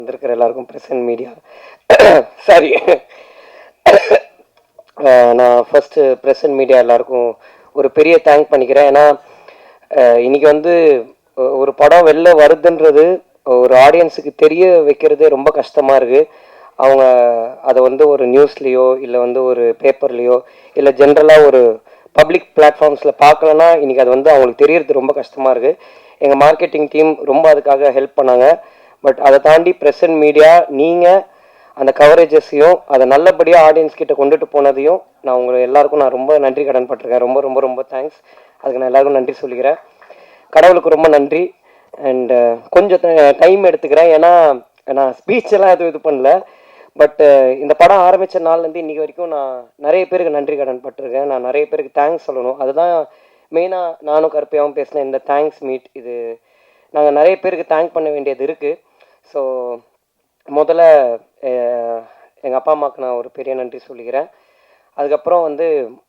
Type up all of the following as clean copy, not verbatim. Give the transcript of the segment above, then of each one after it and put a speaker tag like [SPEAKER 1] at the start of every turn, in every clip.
[SPEAKER 1] வந்திருக்கிற எல்லாருக்கும் present media sorry நான் ஃபஸ்ட்டு பிரசன்ட் மீடியா எல்லாருக்கும் ஒரு பெரிய தேங்க் பண்ணிக்கிறேன். ஏன்னா இன்னைக்கு வந்து ஒரு படம் வெளில வருதுன்றது ஒரு ஆடியன்ஸுக்கு தெரிய வைக்கிறதே ரொம்ப கஷ்டமாக இருக்குது. அவங்க அதை வந்து ஒரு நியூஸ்லேயோ இல்லை வந்து ஒரு பேப்பர்லேயோ இல்லை ஜென்ரலாக ஒரு பப்ளிக் பிளாட்ஃபார்ம்ஸில் பார்க்கலன்னா இன்றைக்கி அது வந்து அவங்களுக்கு தெரியறது ரொம்ப கஷ்டமாக இருக்குது. எங்கள் மார்க்கெட்டிங் டீம் ரொம்ப அதுக்காக ஹெல்ப் பண்ணாங்க. பட் அதை தாண்டி பிரசன்ட் மீடியா நீங்கள் அந்த கவரேஜஸையும் அதை நல்லபடியாக ஆடியன்ஸ் கிட்ட கொண்டுட்டு போனதையும் நான் உங்களை எல்லாருக்கும் நான் ரொம்ப நன்றி கடன் பட்டிருக்கேன். ரொம்ப ரொம்ப ரொம்ப தேங்க்ஸ். அதுக்கு நான் எல்லாருக்கும் நன்றி சொல்லிக்கிறேன். கடவுளுக்கு ரொம்ப நன்றி. அண்டு கொஞ்சம் டைம் எடுத்துக்கிறேன், ஏன்னா நான் ஸ்பீச் எல்லாம் எதுவும் இது பண்ணல. பட் இந்த படம் ஆரம்பித்த நாள்லேருந்து இன்றைக்கி வரைக்கும் நான் நிறைய பேருக்கு நன்றி கடன் பட்டிருக்கேன். நான் நிறைய பேருக்கு தேங்க்ஸ் சொல்லணும். அதுதான் மெயினாக நானும் கருப்பையாகவும் பேசினேன் இந்த தேங்க்ஸ் மீட். இது நாங்கள் நிறைய பேருக்கு தேங்க் பண்ண வேண்டியது இருக்குது. ஸோ முதல்ல எங்கள் அப்பா அம்மாவுக்கு நான் ஒரு பெரிய நன்றி சொல்லிக்கிறேன். அதுக்கப்புறம் வந்து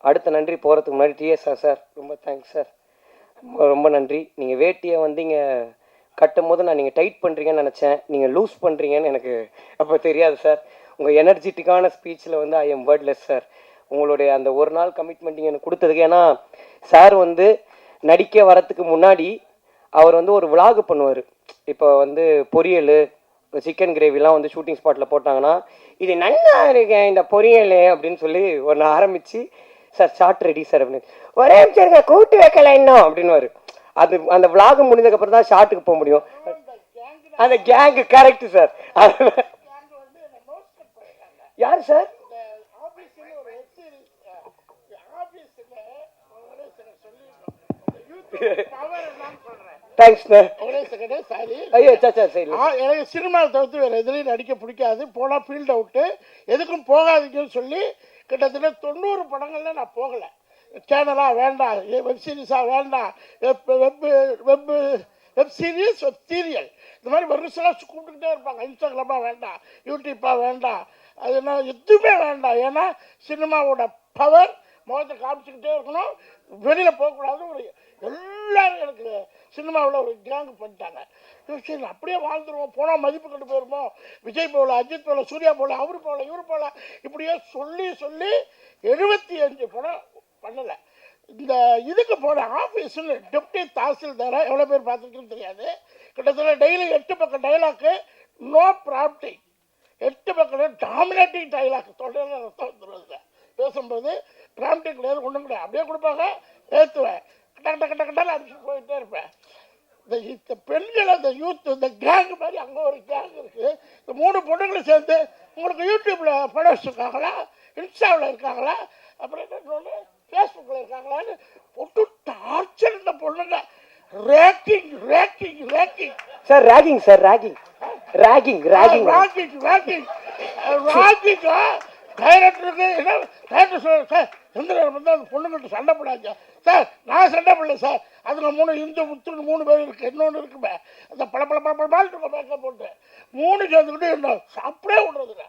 [SPEAKER 1] அடுத்த நன்றி போகிறதுக்கு முன்னாடி டிஎஸ்ஆர் சார் ரொம்ப தேங்க்ஸ் சார், ரொம்ப ரொம்ப நன்றி. நீங்கள் வேட்டியை வந்து இங்கே கட்டும் போது நான் நீங்கள் டைட் பண்ணுறீங்கன்னு நினச்சேன், நீங்கள் லூஸ் பண்ணுறீங்கன்னு எனக்கு அப்போ தெரியாது சார். உங்கள் எனர்ஜெட்டிக்கான ஸ்பீச்சில் வந்து ஐ எம் வேர்ட்லெஸ் சார். உங்களுடைய அந்த ஒரு நாள் கமிட்மெண்ட் எனக்கு கொடுத்ததுக்கு. ஏன்னா சார் வந்து நடிக்க வரத்துக்கு முன்னாடி அவர் வந்து ஒரு விலாகு பண்ணுவார். இப்போ வந்து பொரியல் சிக்கன் கிரேவிலாம் வந்து ஷூட்டிங் ஸ்பாட்டில் போட்டாங்கன்னா இது நல்லா இருக்கேன் இந்த பொரியல் அப்படின்னு சொல்லி ஒன்று ஆரம்பித்து சார் ஷார்ட் ரெடி சார் அப்படின்னு ஒரே நிமிஷம் கூட்டு வைக்கல இன்னும் அப்படின்னு அது அந்த விலாகு முடிஞ்சதுக்கப்புறம் தான் ஷார்ட்டுக்கு போக முடியும். அந்த கேங்கு கரெக்டு சார். யார் சார்?
[SPEAKER 2] எனக்கு சினிமாவை தவிர்த்து வேறு எதுலையும் நடிக்க பிடிக்காது. போனால் ஃபீல்ட் அவுட்டு, எதுக்கும் போகாதீங்கன்னு சொல்லி கிட்டத்தட்ட 90 படங்களில் நான் போகலை. சேனலாக வேண்டாம், வெப் சீரிஸாக வேண்டாம், வெப் சீரிஸ் வெப் சீரியல் இந்த மாதிரி வருஷம் கூப்பிட்டுக்கிட்டே இருப்பாங்க. இன்ஸ்டாகிராமாக வேண்டாம், யூடியூப்பாக வேண்டாம், அது என்ன எதுவுமே வேண்டாம். ஏன்னா சினிமாவோட பவர் முகத்தை காமிச்சிக்கிட்டே இருக்கணும், வெளியில் போகக்கூடாது. ஒரு எல்லாரும் எனக்கு சினிமாவில் ஒரு கேங்கு பண்ணிட்டாங்க. சரி அப்படியே வாழ்ந்துருவோம், போனால் மதிப்பு கொண்டு போயிருப்போம், விஜய் போகல, அஜித் போகல, சூர்யா போகல, அவரு போகல, இவரு போகல, இப்படியே சொல்லி சொல்லி 75 படம் பண்ணலை. இந்த இதுக்கு போன ஆஃபீஸில் டெப்டி தாசில்தாரை எவ்வளோ பேர் பார்த்துருக்குன்னு தெரியாது. கிட்டத்தட்ட டெய்லி 8 பக்கம் டைலாக்கு, நோ ப்ராப்டிங், 8 பக்கம் டாமினேட்டிங் டைலாக், தொடர்ந்து ரத்தம் வந்துடுவாங்க பேசும்போது. ப்ராம்டிங் கிடையாது, ஒன்றும் கிடையாது, அப்படியே கொடுப்பாங்க, ஏற்றுவேன், கட்ட கட்ட கட்டால் அடிச்சுட்டு போயிட்டே இருப்பேன். இந்த பெண்கள், அந்த யூத், இந்த கேங் மாதிரி அங்கே ஒரு கேங் இருக்குது. இந்த 3 பொண்ணுங்களும் சேர்ந்து உங்களுக்கு யூடியூப்பில் படம் வச்சுருக்காங்களா, இன்ஸ்டாவில் இருக்காங்களா, அப்புறம் என்ன ஃபேஸ்புக்கில் இருக்காங்களான்னு போட்டு டார்ச்சர். இந்த பொண்ணுங்க ragging ragging ragging
[SPEAKER 1] sir, ragging sir, ragging ragging ragging
[SPEAKER 2] ragging ragging ராக்கிங்கா டைரக்டருக்கு என்ன டைரக்டர் சொல்ல சார், எந்த நேரம் வந்து அந்த பொண்ணுங்கிட்ட சண்டை போடாங்க சார். நான் சண்டை பண்ணல சார், அதுங்க 3 இந்து முத்துன்னு 3 பேர் இருக்குது. இன்னொன்று இருக்குமே அந்த பல பல பல பல இருக்கும் மேக்கப் போட்டு 3 சேர்ந்துக்கிட்டு என்ன சாப்பிடவே விடுறதுங்க.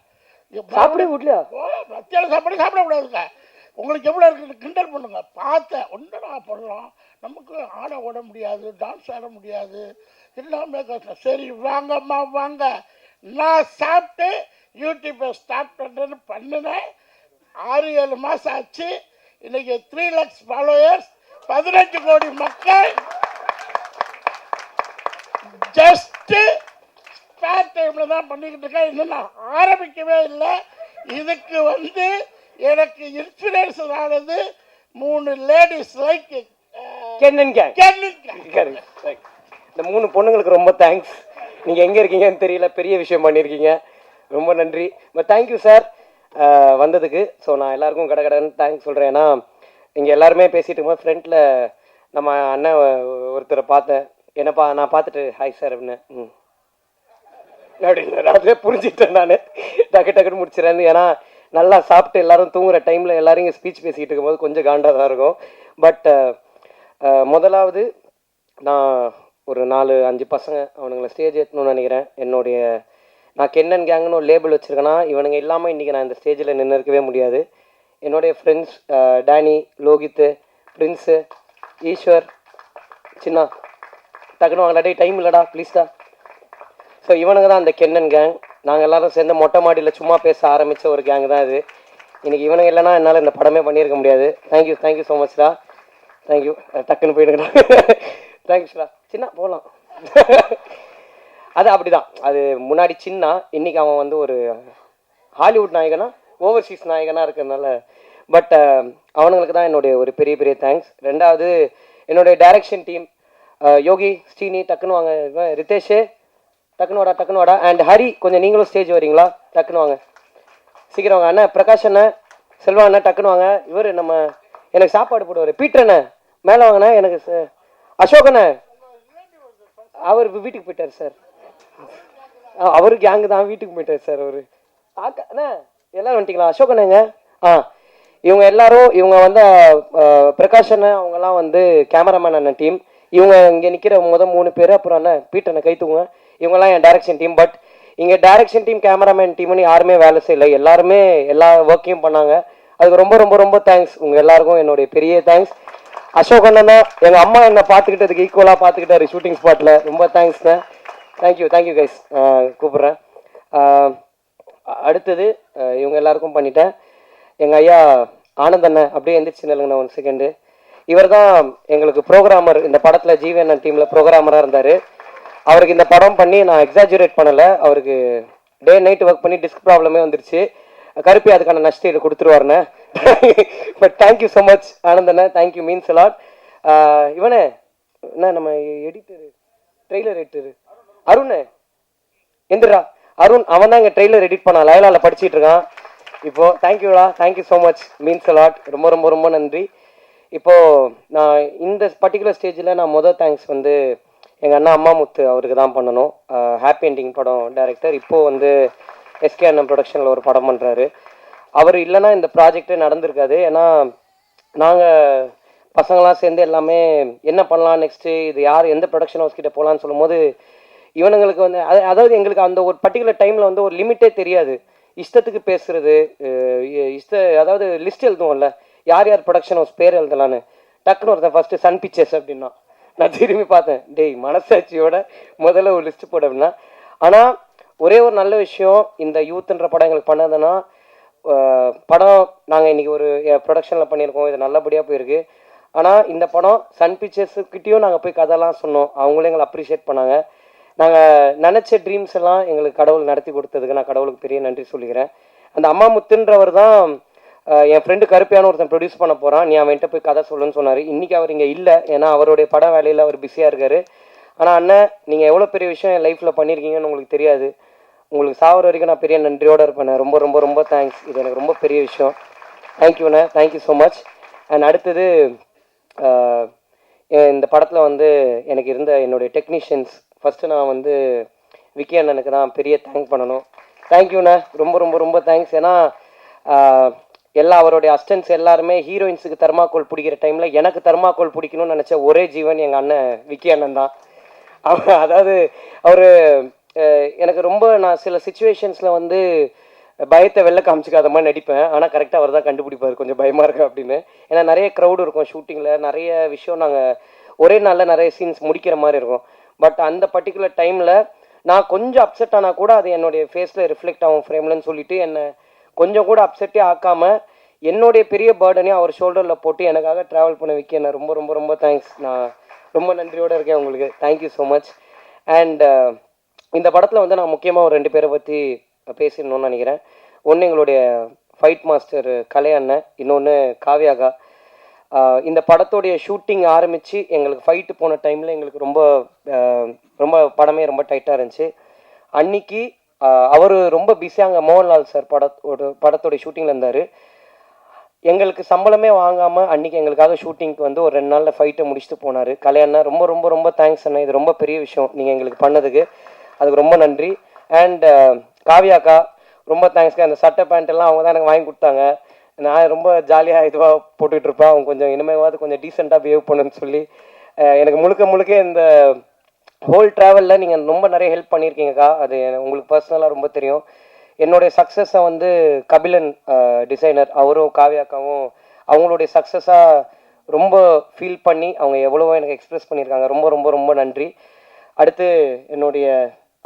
[SPEAKER 1] சாப்பிடவே விடலையா?
[SPEAKER 2] மத்தியான சாப்பாடு சாப்பிட விடாதுங்க. உங்களுக்கு எவ்வளோ இருக்குது கிண்டல் பண்ணுங்க. பார்த்தேன் ஒன்று நான் பண்ணலாம், நமக்கு ஆட ஓட முடியாது, டான்ஸ் ஆட முடியாது, எல்லாமே கஷ்டம். சரி வாங்கம்மா வாங்க, நான் சாப்பிட்டு யூடியூப்பை ஸ்டார்ட் பண்ணுறேன்னு பண்ணினேன். 6-7 மாதம் ஆச்சு. இன்னைக்கு 3 lakhs ஃபாலோயர்ஸ், 15 கோடி மக்கள். ஜஸ்ட்டு ஸ்பேர் டைமில் தான் பண்ணிக்கிட்டு இருக்கேன், இன்னும் நான் ஆரம்பிக்கவே இல்லை. இதுக்கு வந்து எனக்கு இன்ஸ்பிரேஷன் ஆனது 3 லேடிஸ் லைக்
[SPEAKER 1] கென்னன் கேங். இந்த 3 பொண்ணுங்களுக்கு ரொம்ப தேங்க்ஸ். நீங்கள் எங்கே இருக்கீங்கன்னு தெரியல, பெரிய விஷயம் பண்ணியிருக்கீங்க, ரொம்ப நன்றி. பட் தேங்க்யூ சார் வந்ததுக்கு. ஸோ நான் எல்லாருக்கும் கடன்னு தேங்க்ஸ் சொல்கிறேன். ஏன்னா இங்கே எல்லாருமே பேசிகிட்டு இருக்கும்போது ஃப்ரெண்டில் நம்ம அண்ணன் ஒருத்தரை பார்த்தேன். என்னப்பா நான் பார்த்துட்டு ஹாய் சார் அப்படின்னு அப்படின்னு அதிலே புரிஞ்சுட்டேன். நான் டக்குன்னு முடிச்சிடறேன். ஏன்னா நல்லா சாப்பிட்டு எல்லோரும் தூங்குகிற டைமில் எல்லோரும் இங்கே ஸ்பீச் பேசிக்கிட்டு இருக்கும்போது கொஞ்சம் காண்டாக தான் இருக்கும். பட் முதலாவது நான் ஒரு 4-5 பசங்க அவனுங்களை ஸ்டேஜ் ஏற்றணும்னு நினைக்கிறேன். நான் கென்னன் கேங்னு ஒரு லேபிள் வச்சுருக்கேன்னா இவனுங்க இல்லாமல் இன்றைக்கி நான் இந்த ஸ்டேஜில் நின்று இருக்கவே முடியாது. என்னுடைய ஃப்ரெண்ட்ஸ் டேனி, லோகித்து, பிரின்ஸு, ஈஸ்வர், சின்னா, டக்குன்னு வாங்கடா, டைம் இல்லைடா ப்ளீஸ்டா. ஸோ இவனுங்க தான் அந்த கென்னன் கேங். நாங்கள் எல்லாரும் சேர்ந்து மொட்டை மாடியில் சும்மா பேச ஆரம்பித்த ஒரு கேங் தான் இது. இன்றைக்கி இவனுங்க இல்லைனா என்னால் இந்த படமே பண்ணியிருக்க முடியாது. தேங்க்யூ ஸோ மச்டா. தேங்க்யூ. டக்குன்னு போயிடுங்கடா. தேங்க்ஸ்டா. சின்ன போகலாம். அது அப்படிதான். அது முன்னாடி சின்ன, இன்னைக்கு அவன் வந்து ஒரு ஹாலிவுட் நாயகனா ஓவர்சீஸ் நாயகனாக இருக்கிறதுனால. பட் அவனுங்களுக்கு தான் என்னுடைய ஒரு பெரிய பெரிய தேங்க்ஸ். ரெண்டாவது என்னுடைய டைரக்ஷன் டீம், யோகி, ஸ்ரீனி, டக்குன்னு வாங்க, ரிதேஷ் டக்குன்னு வாடா, அண்ட் ஹரி கொஞ்சம் நீங்களும் ஸ்டேஜ் வரீங்களா? டக்குன்னு வாங்க, சீக்கிரம் வாங்க. அண்ணா பிரகாஷ் அண்ணன், செல்வா அண்ணன் டக்குன்னு வாங்க. இவர் நம்ம எனக்கு சாப்பாடு போடுவார், பீட்டர் அண்ணன் மேலே வாங்கண்ணா. எனக்கு அசோக் அண்ணன், அவர் வீட்டுக்கு போயிட்டார் சார். அவரு கேங்கு தான், வீட்டுக்கு போயிட்டார் சார் அவரு. அண்ணா எல்லாரும் வந்துட்டீங்களா? அசோக் அண்ணங்க. இவங்க எல்லாரும், இவங்க வந்து பிரகாஷ் அண்ணன் அவங்கெல்லாம் வந்து கேமராமேன் அண்ணன் டீம். இவங்க இங்கே நிற்கிற 3 பேர், அப்புறம் அண்ணன் பீட்டர் அண்ணன் கை தூங்க, இவங்கெல்லாம் என் டைரக்ஷன் டீம். பட் இங்கே டைரக்ஷன் டீம் கேமராமேன் டீம்னு யாருமே வேலை செய்யலை, எல்லாருமே எல்லா ஒர்க்கையும் பண்ணாங்க. அதுக்கு ரொம்ப ரொம்ப ரொம்ப தேங்க்ஸ். உங்கள் எல்லாருக்கும் என்னுடைய பெரிய தேங்க்ஸ். அசோக் அண்ணன் தான் எங்கள் அம்மா என்னை பார்த்துக்கிட்டதுக்கு ஈக்குவலாக பார்த்துக்கிட்டாரு ஷூட்டிங் ஸ்பாட்டில். ரொம்ப தேங்க்ஸ்ண்ணே. Thank you guys. கூப்பிட்றேன். அடுத்தது இவங்க எல்லாருக்கும் பண்ணிட்டேன். எங்கள் ஐயா ஆனந்த் அண்ணன் அப்படியே எந்திரிச்சு நில்லுங்கண்ணா 1 செகண்டு. இவர் தான் எங்களுக்கு ப்ரோக்ராமர், இந்த படத்தில் ஜீவன் டீமில் ப்ரோக்ராமராக இருந்தார். அவருக்கு இந்த படம் பண்ணி நான் எக்ஸாஜுரேட் பண்ணலை, அவருக்கு டே நைட் ஒர்க் பண்ணி டிஸ்க் ப்ராப்ளமே வந்துருச்சு. கருப்பி அதுக்கான நஷ்டம் கொடுத்துருவாருண்ணே. பட் தேங்க்யூ ஸோ மச் ஆனந்தண்ணே. Thank you, means a lot. இவனே என்ன நம்ம எடிட்டரு, ட்ரெய்லர் எடிட்டரு அருண் எந்திரா. அருண் அவன் தான் இங்கே ட்ரெய்லர் எடிட் பண்ணான், லயலாவில் படிச்சுட்டு இருக்கான் இப்போ. தேங்க்யூடா, thank you so much, means a lot. ரொம்ப ரொம்ப ரொம்ப நன்றி. இப்போது நான் இந்த பர்டிகுலர் ஸ்டேஜில் நான் தேங்க்ஸ் வந்து எங்கள் அண்ணா அம்மாமுத்து அவருக்கு தான் பண்ணணும். ஹாப்பி என்டிங் படம் டைரக்டர். இப்போது வந்து எஸ்கே அண்ணன் ப்ரொடக்ஷனில் ஒரு படம் பண்ணுறாரு. அவர் இல்லைன்னா இந்த ப்ராஜெக்டே நடந்திருக்காது. ஏன்னா நாங்கள் பசங்களாம் சேர்ந்து எல்லாமே என்ன பண்ணலாம் நெக்ஸ்ட்டு, இது யார் எந்த ப்ரொடக்ஷன் ஹவுஸ் கிட்டே போகலான்னு சொல்லும்போது இவனுங்களுக்கு வந்து அதாவது எங்களுக்கு அந்த ஒரு பர்டிகுலர் டைமில் வந்து ஒரு லிமிட்டே தெரியாது. இஷ்டத்துக்கு பேசுறது, அதாவது லிஸ்ட் எழுதுவோம்ல, யார் யார் ப்ரொடக்ஷன் ஹவுஸ் பேர் எழுதலான்னு. டக்குன்னு ஒருத்தன் ஃபஸ்ட்டு சன் பிக்சர்ஸ் அப்படின்னா, நான் திரும்பி பார்த்தேன், டேய் மனசாட்சியோட முதல்ல ஒரு லிஸ்ட்டு போட அப்படின்னா. ஆனால் ஒரே ஒரு நல்ல விஷயம், இந்த யூத்ன்ற படம் எங்களுக்கு பண்ணதுன்னா, படம் நாங்கள் இன்றைக்கி ஒரு ப்ரொடக்ஷனில் பண்ணியிருக்கோம், இது நல்லபடியாக போயிருக்கு. ஆனால் இந்த படம் சன் பிக்சர்ஸுக்கிட்டேயும் நாங்கள் போய் கதைலாம் சொன்னோம், அவங்களே எங்களை அப்ரிஷியேட் பண்ணாங்க. நாங்கள் நினச்ச ட்ரீம்ஸ் எல்லாம் எங்களுக்கு கடவுள் நடத்தி கொடுத்ததுக்கு நான் கடவுளுக்கு பெரிய நன்றி சொல்லிக்கிறேன். அந்த அம்மாமுத்துன்றவர் தான் என் ஃப்ரெண்டு கருப்பியான ஒருத்தன் ப்ரொடியூஸ் பண்ண போகிறான், நீ அவன்கிட்ட போய் கதை சொல்லுன்னு சொன்னார். இன்றைக்கி அவர் இங்கே இல்லை, ஏன்னா அவருடைய பட வேலையில் அவர் பிஸியாக இருக்கார். ஆனால் அண்ணன், நீங்கள் எவ்வளோ பெரிய விஷயம் என் லைஃப்பில் பண்ணியிருக்கீங்கன்னு உங்களுக்கு தெரியாது. உங்களுக்கு சாவர வரைக்கும் நான் பெரிய நன்றியோடு இருப்பேன். ரொம்ப ரொம்ப ரொம்ப தேங்க்ஸ். இது எனக்கு ரொம்ப பெரிய விஷயம். தேங்க்யூண்ணே, தேங்க்யூ ஸோ மச். அண்ட் அடுத்தது இந்த படத்தில் வந்து எனக்கு இருந்த என்னுடைய டெக்னீஷியன்ஸ், ஃபஸ்ட்டு நான் வந்து விக்கி அண்ணனுக்கு தான் பெரிய தேங்க் பண்ணணும். தேங்க்யூண்ணே, ரொம்ப ரொம்ப ரொம்ப தேங்க்ஸ். ஏன்னா எல்லா அவருடைய அசிஸ்டன்ட்ஸ் எல்லாருமே ஹீரோயின்ஸுக்கு தர்மாக்கோல் பிடிக்கிற டைமில் எனக்கு தர்மாக்கோல் பிடிக்கணும்னு நினச்ச ஒரே ஜீவன் எங்கள் அண்ணன் விக்கி அண்ணன் தான். அதாவது அவர் எனக்கு ரொம்ப, நான் சில சுச்சுவேஷன்ஸில் வந்து பயத்தை வெளில காமிச்சிக்காத மாதிரி நடிப்பேன், ஆனால் கரெக்டாக அவர் தான் கண்டுபிடிப்பார் கொஞ்சம் பயமாக இருக்கு அப்படின்னு. ஏன்னா நிறைய க்ரௌடு இருக்கும் ஷூட்டிங்கில், நிறைய விஷயம் நாங்கள் ஒரே நாளில் நிறைய சீன்ஸ் முடிக்கிற மாதிரி இருக்கும். பட் அந்த பர்டிகுலர் டைமில் நான் கொஞ்சம் அப்செட் ஆனால் கூட அது என்னுடைய ஃபேஸில் ரிஃப்ளெக்ட் ஆகும் ஃப்ரேம்லன்னு சொல்லிட்டு என்னை கொஞ்சம் கூட அப்செட்டே ஆக்காமல் என்னுடைய பெரிய பேர்டனையும் அவர் ஷோல்டரில் போட்டு எனக்காக ட்ராவல் பண்ண வைக்க என்ன ரொம்ப ரொம்ப ரொம்ப தேங்க்ஸ். நான் ரொம்ப நன்றியோடு இருக்கேன் உங்களுக்கு. Thank you so much. அண்ட் இந்த படத்தில் வந்து நான் முக்கியமாக ஒரு 2 பேரை பற்றி பேசிடணும்னு நினைக்கிறேன். ஒன்று எங்களுடைய ஃபைட் மாஸ்டர் கலை அண்ணன், இன்னொன்று காவியாகா. இந்த படத்தோடைய ஷூட்டிங் ஆரம்பித்து எங்களுக்கு ஃபைட்டு போன டைமில் எங்களுக்கு ரொம்ப ரொம்ப படமே ரொம்ப டைட்டாக இருந்துச்சு. அன்னைக்கு அவர் ரொம்ப பிஸியாக அங்கே மோகன்லால் சார் படத்தோடைய ஷூட்டிங்கில் இருந்தார். எங்களுக்கு சம்பளமே வாங்காமல் அன்றைக்கி எங்களுக்காக ஷூட்டிங்க்கு வந்து ஒரு 2 நாளில் ஃபைட்டை முடிச்சுட்டு போனார். கல்யாணா ரொம்ப ரொம்ப ரொம்ப தேங்க்ஸ் அண்ணா, இது ரொம்ப பெரிய விஷயம் நீங்கள் எங்களுக்கு பண்ணதுக்கு, அதுக்கு ரொம்ப நன்றி. அண்ட் காவியாக்கா ரொம்ப தேங்க்ஸ்க்கா. அந்த சட்டை பேண்ட் எல்லாம் அவங்க தான் எனக்கு வாங்கி கொடுத்தாங்க. நான் ரொம்ப ஜாலியாக இதுவாக போட்டுட்ருப்பேன், அவங்க கொஞ்சம் இனிமேவாவது கொஞ்சம் டீசெண்டாக பிஹேவ் பண்ணுன்னு சொல்லி எனக்கு முழுக்க இந்த ஹோல் ட்ராவலில் நீங்கள் ரொம்ப நிறைய ஹெல்ப் பண்ணியிருக்கீங்கக்கா. அது உங்களுக்கு பர்சனலாக ரொம்ப தெரியும். என்னுடைய சக்ஸஸை வந்து கபிலன் டிசைனர், அவரும் காவியாக்காவும் அவங்களுடைய சக்ஸஸாக ரொம்ப ஃபீல் பண்ணி அவங்க எவ்வளவோ எனக்கு எக்ஸ்ப்ரெஸ் பண்ணியிருக்காங்க. ரொம்ப ரொம்ப ரொம்ப நன்றி. அடுத்து என்னுடைய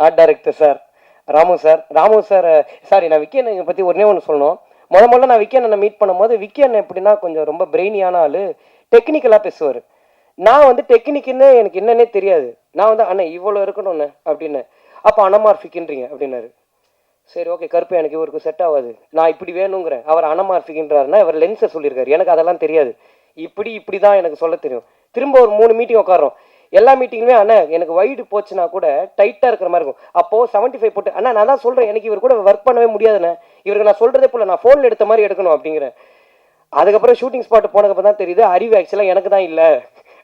[SPEAKER 1] art director sir Ramu sir sorry, நான் விக்கி அண்ணனை பற்றி ஒன்று சொல்லணும். முதல்ல நான் விக்கி அண்ணனை மீட் பண்ணும்போது விக்கி அண்ணன் எப்படின்னா கொஞ்சம் ரொம்ப பிரெயினியான ஆள், டெக்னிக்கலாக பேசுவார். நான் வந்து டெக்னிக்குன்னு எனக்கு என்னன்னே தெரியாது. நான் வந்து அண்ணன் இவ்வளோ இருக்கணும்ண்ணே அப்படின்னு. அப்போ அனமார்ஃபிக்ன்றீங்க அப்படின்னாரு. சரி ஓகே, கருப்பு எனக்கு இவருக்கு செட் ஆகாது, நான் இப்படி வேணுங்கிறேன். அவர் அனமார்ஃபிக்ன்றாருன்னா இவர் லென்ஸை சொல்லியிருக்காரு, எனக்கு அதெல்லாம் தெரியாது. இப்படி தான் எனக்கு சொல்ல தெரியும். திரும்ப ஒரு 3 மீட்டிங் உட்காரோம். எல்லா மீட்டிங்குமே அண்ணா எனக்கு வைடு போச்சுன்னா கூட டைட்டாக இருக்கிற மாதிரி இருக்கும். அப்போது 75 போட்டு அண்ணா நான் தான் சொல்கிறேன், எனக்கு இவர் கூட ஒர்க் பண்ணவே முடியாதுண்ணே, இவருக்கு நான் சொல்கிறதே போல நான் ஃபோனில் எடுத்த மாதிரி எடுக்கணும் அப்படிங்கிறேன். அதுக்கப்புறம் ஷூட்டிங் ஸ்பாட் போனதுக்கப்புறம் தான் தெரியுது அறிவு ஆக்சுவலாக எனக்கு தான் இல்லை,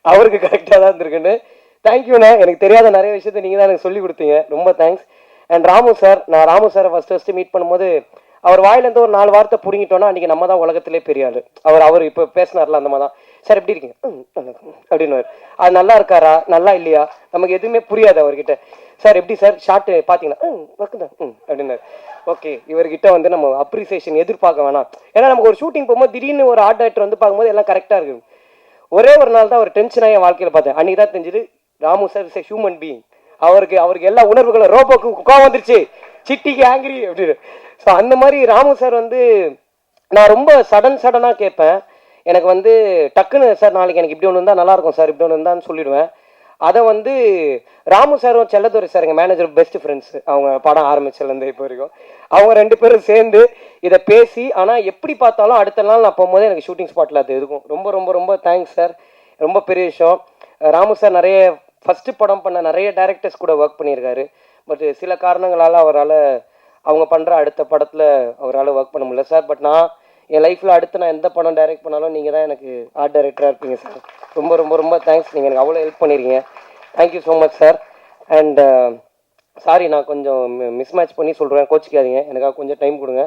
[SPEAKER 1] அவருக்கு கரெக்டாக தான் இருந்திருக்குன்னு. தேங்க்யூண்ணே, எனக்கு தெரியாத நிறைய விஷயத்த நீங்கள் தான் எனக்கு சொல்லி கொடுத்தீங்க, ரொம்ப தேங்க்ஸ். அண்ட் நான் ராமு சாரை ஃபஸ்ட்டு மீட் பண்ணும்போது அவர் வாயிலேருந்து ஒரு 4 வார்த்தை பிடிங்கிட்டோன்னா அன்றைக்கி நம்ம தான் உலகத்திலே பெரிய ஆள். அவர் இப்போ பேசினார்ல அந்த மாதிரி தான். சார் எப்படி இருக்கீங்க அப்படின்னு. அது நல்லா இருக்காரா நல்லா இல்லையா நமக்கு எதுவுமே புரியாது அவர்கிட்ட. சார் எப்படி சார் ஷார்ட்டு பார்த்தீங்கன்னா ஒர்க்கு தான் அப்படின்னாரு. ஓகே, இவர்கிட்ட வந்து நம்ம அப்ரிசியேஷன் எதிர்பார்க்க வேணாம். ஏன்னா நமக்கு ஒரு ஷூட்டிங் போகும்போது திடீர்னு ஒரு ஆர்ட் டைரக்டர் வந்து பார்க்கும்போது எல்லாம் கரெக்டாக இருக்குது. ஒரே ஒரு நாள் தான் ஒரு டென்ஷனாக என் வாழ்க்கையில் பார்த்தேன். அன்றைக்கி தான் தெரிஞ்சுது Ramu sir is a human being. அவருக்கு எல்லா உணர்வுகளும், ரோபோக்கு கோவம் வந்துருச்சு, சிட்டிக்கு ஆங்கிரி அப்படின்னு. ஸோ அந்த மாதிரி ராமு சார் வந்து நான் ரொம்ப சடனாக கேட்பேன். எனக்கு வந்து டக்குன்னு சார் நாளைக்கு எனக்கு இப்படி ஒன்று இருந்தால் நல்லாயிருக்கும் சார், இப்படி ஒன்று இருந்தான்னு சொல்லிடுவேன். அதை வந்து ராமு சாரும் செல்லதுரை சார் எங்கள் மேனேஜர் பெஸ்ட் ஃப்ரெண்ட்ஸ், அவங்க படம் ஆரம்பிச்சதுலேருந்து இப்போ வரைக்கும் அவங்க 2 பேரும் சேர்ந்து இதை பேசி, ஆனால் எப்படி பார்த்தாலும் அடுத்த நாள் நான் போகும்போது எனக்கு ஷூட்டிங் ஸ்பாட்டில் அது இருக்கும். ரொம்ப ரொம்ப ரொம்ப தேங்க்ஸ் சார், ரொம்ப பெரிய விஷயம். ராமு சார் நிறைய ஃபஸ்ட்டு படம் பண்ண நிறைய டைரக்டர்ஸ் கூட ஒர்க் பண்ணியிருக்காரு. பட் சில காரணங்களால் அவரால் அவங்க பண்ணுற அடுத்த படத்தில் அவரால் ஒர்க் பண்ண முடியல சார். பட் நான் என் லைஃப்பில் அடுத்து நான் எந்த படம் டைரக்ட் பண்ணாலும் நீங்கள் தான் எனக்கு ஆர்ட் டைரக்டராக இருப்பீங்க சார். ரொம்ப ரொம்ப ரொம்ப தேங்க்ஸ், நீங்கள் எனக்கு அவ்வளோ ஹெல்ப் பண்ணியிருக்கீங்க. Thank you so much sir. And sorry, நான் கொஞ்சம் மிஸ்மேட்ச் பண்ணி சொல்கிறேன், கோச்சிக்காதீங்க, எனக்காக கொஞ்சம் டைம் கொடுங்க.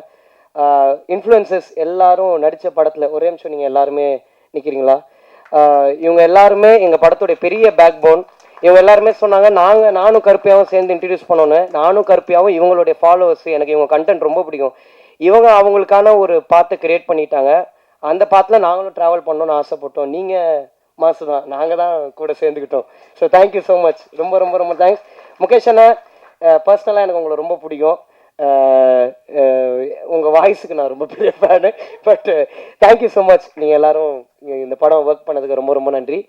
[SPEAKER 1] இன்ஃப்ளூயன்சஸ் எல்லாரும் நடித்த படத்தில் ஒரே நிமிஷம் நீங்கள் எல்லாருமே நிற்கிறீங்களா? இவங்க எல்லாருமே எங்கள் படத்துடைய பெரிய பேக் போன். இவங்க எல்லாருமே சொன்னாங்க நானும் கருப்பியாவும் சேர்ந்து இன்ட்ரடியூஸ் பண்ணோன்னு. நானும் கருப்பியாவும் இவங்களுடைய ஃபாலோவர்ஸ், எனக்கு இவங்க கண்டென்ட் ரொம்ப பிடிக்கும். இவங்க அவங்களுக்கான ஒரு பாத்தை கிரியேட் பண்ணிட்டாங்க. அந்த பாத்தில் நாங்களும் ட்ராவல் பண்ணணும்னு ஆசைப்பட்டோம். நீங்கள் மாசு தான், நாங்கள் தான் கூட சேர்ந்துக்கிட்டோம். ஸோ தேங்க்யூ ஸோ மச், ரொம்ப ரொம்ப ரொம்ப தேங்க்ஸ். முகேஷ் அண்ணா, பர்சனலாக எனக்கு உங்களை ரொம்ப பிடிக்கும். உங்கள் வாய்ஸுக்கு நான் ரொம்ப பெரிய fan. But thank you so much, நீங்கள் எல்லோரும் இந்த படம் ஒர்க் பண்ணதுக்கு ரொம்ப ரொம்ப நன்றி.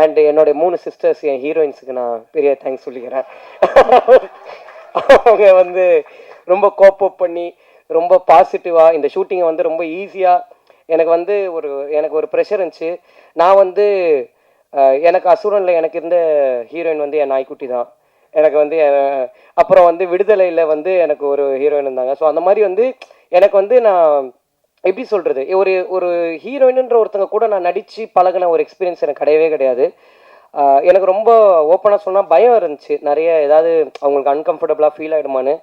[SPEAKER 1] அண்ட் என்னுடைய 3 சிஸ்டர்ஸ், என் ஹீரோயின்ஸுக்கு நான் பெரிய தேங்க்ஸ் சொல்லிக்கிறேன். அவங்க வந்து ரொம்ப கோப்பப் பண்ணி ரொம்ப பாசிட்டிவாக இந்த ஷூட்டிங்கை வந்து ரொம்ப ஈஸியாக எனக்கு ஒரு ப்ரெஷர் இருந்துச்சு. நான் வந்து எனக்கு அசுரனில் எனக்கு இருந்த ஹீரோயின் வந்து என் நாய்க்குட்டி தான். எனக்கு வந்து அப்புறம் வந்து விடுதலையில் வந்து எனக்கு ஒரு ஹீரோயின் இருந்தாங்க. ஸோ அந்த மாதிரி வந்து எனக்கு வந்து நான் எப்படி சொல்கிறது, ஒரு ஹீரோயின்ன்ற ஒருத்தங்க கூட நான் நடித்து பழகின ஒரு எக்ஸ்பீரியன்ஸ் எனக்கு கிடையவே கிடையாது. எனக்கு ரொம்ப ஓப்பனாக சொன்னால் பயம் இருந்துச்சு நிறைய, ஏதாவது அவங்களுக்கு அன்கம்ஃபர்டபுளாக ஃபீல் ஆகிடுமான்னு.